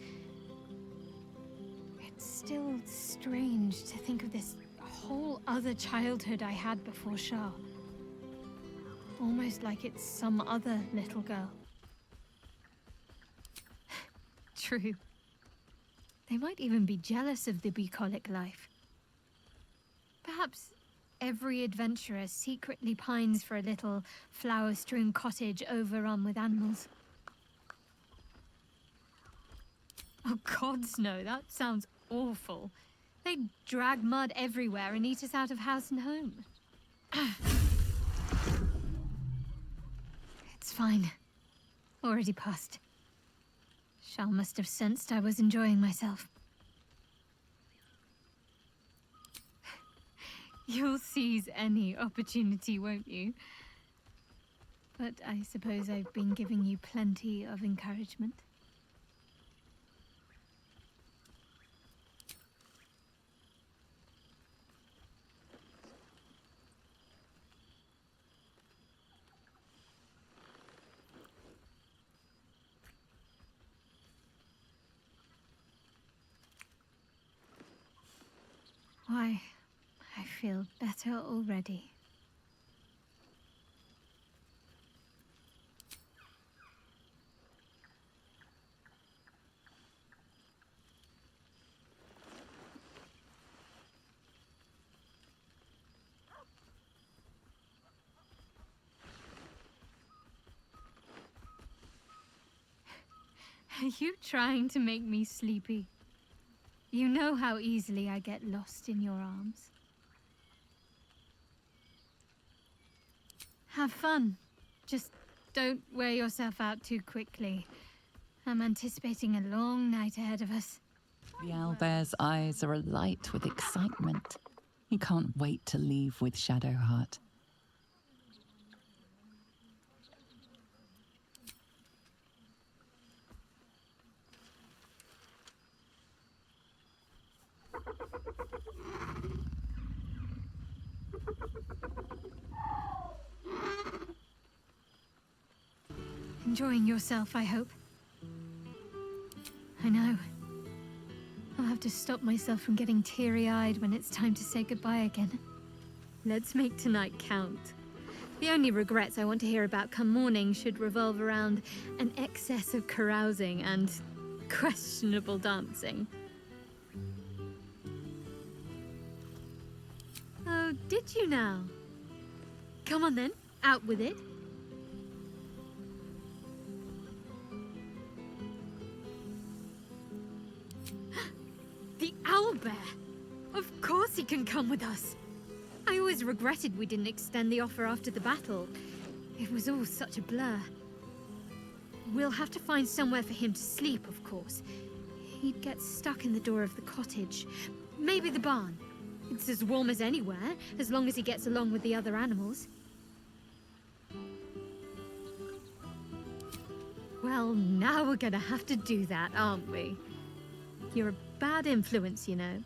It's still strange to think of this whole other childhood I had before Shah. Almost like it's some other little girl. true. They might even be jealous of the bucolic life. Perhaps every adventurer secretly pines for a little flower-strewn cottage overrun with animals. Oh gods no, that sounds awful. They'd drag mud everywhere and eat us out of house and home. It's fine. Already passed. Shal must have sensed I was enjoying myself. You'll seize any opportunity, won't you? But I suppose I've been giving you plenty of encouragement. Why, I feel better already. Are you trying to make me sleepy? You know how easily I get lost in your arms. Have fun. Just don't wear yourself out too quickly. I'm anticipating a long night ahead of us. The owlbear's eyes are alight with excitement. He can't wait to leave with Shadowheart. Enjoying yourself, I hope. I know. I'll have to stop myself from getting teary-eyed when it's time to say goodbye again. Let's make tonight count. The only regrets I want to hear about come morning should revolve around an excess of carousing and questionable dancing. Oh, did you now? Come on then, out with it. The owlbear! Of course he can come with us! I always regretted we didn't extend the offer after the battle. It was all such a blur. We'll have to find somewhere for him to sleep, of course. He'd get stuck in the door of the cottage. Maybe the barn. It's as warm as anywhere, as long as he gets along with the other animals. Well, now we're gonna have to do that, aren't we? You're a bad influence, you know.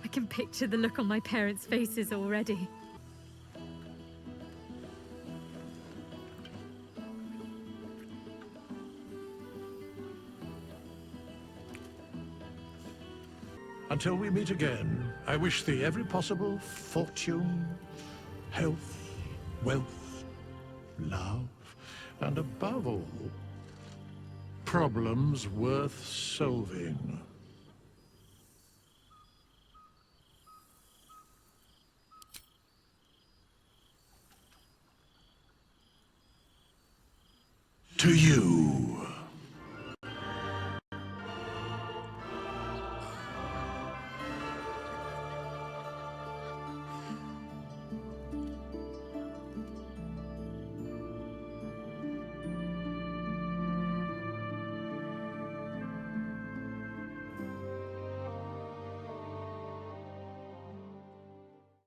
I can picture the look on my parents' faces already. Until we meet again, I wish thee every possible fortune, health, wealth, love, and above all, problems worth solving. To you.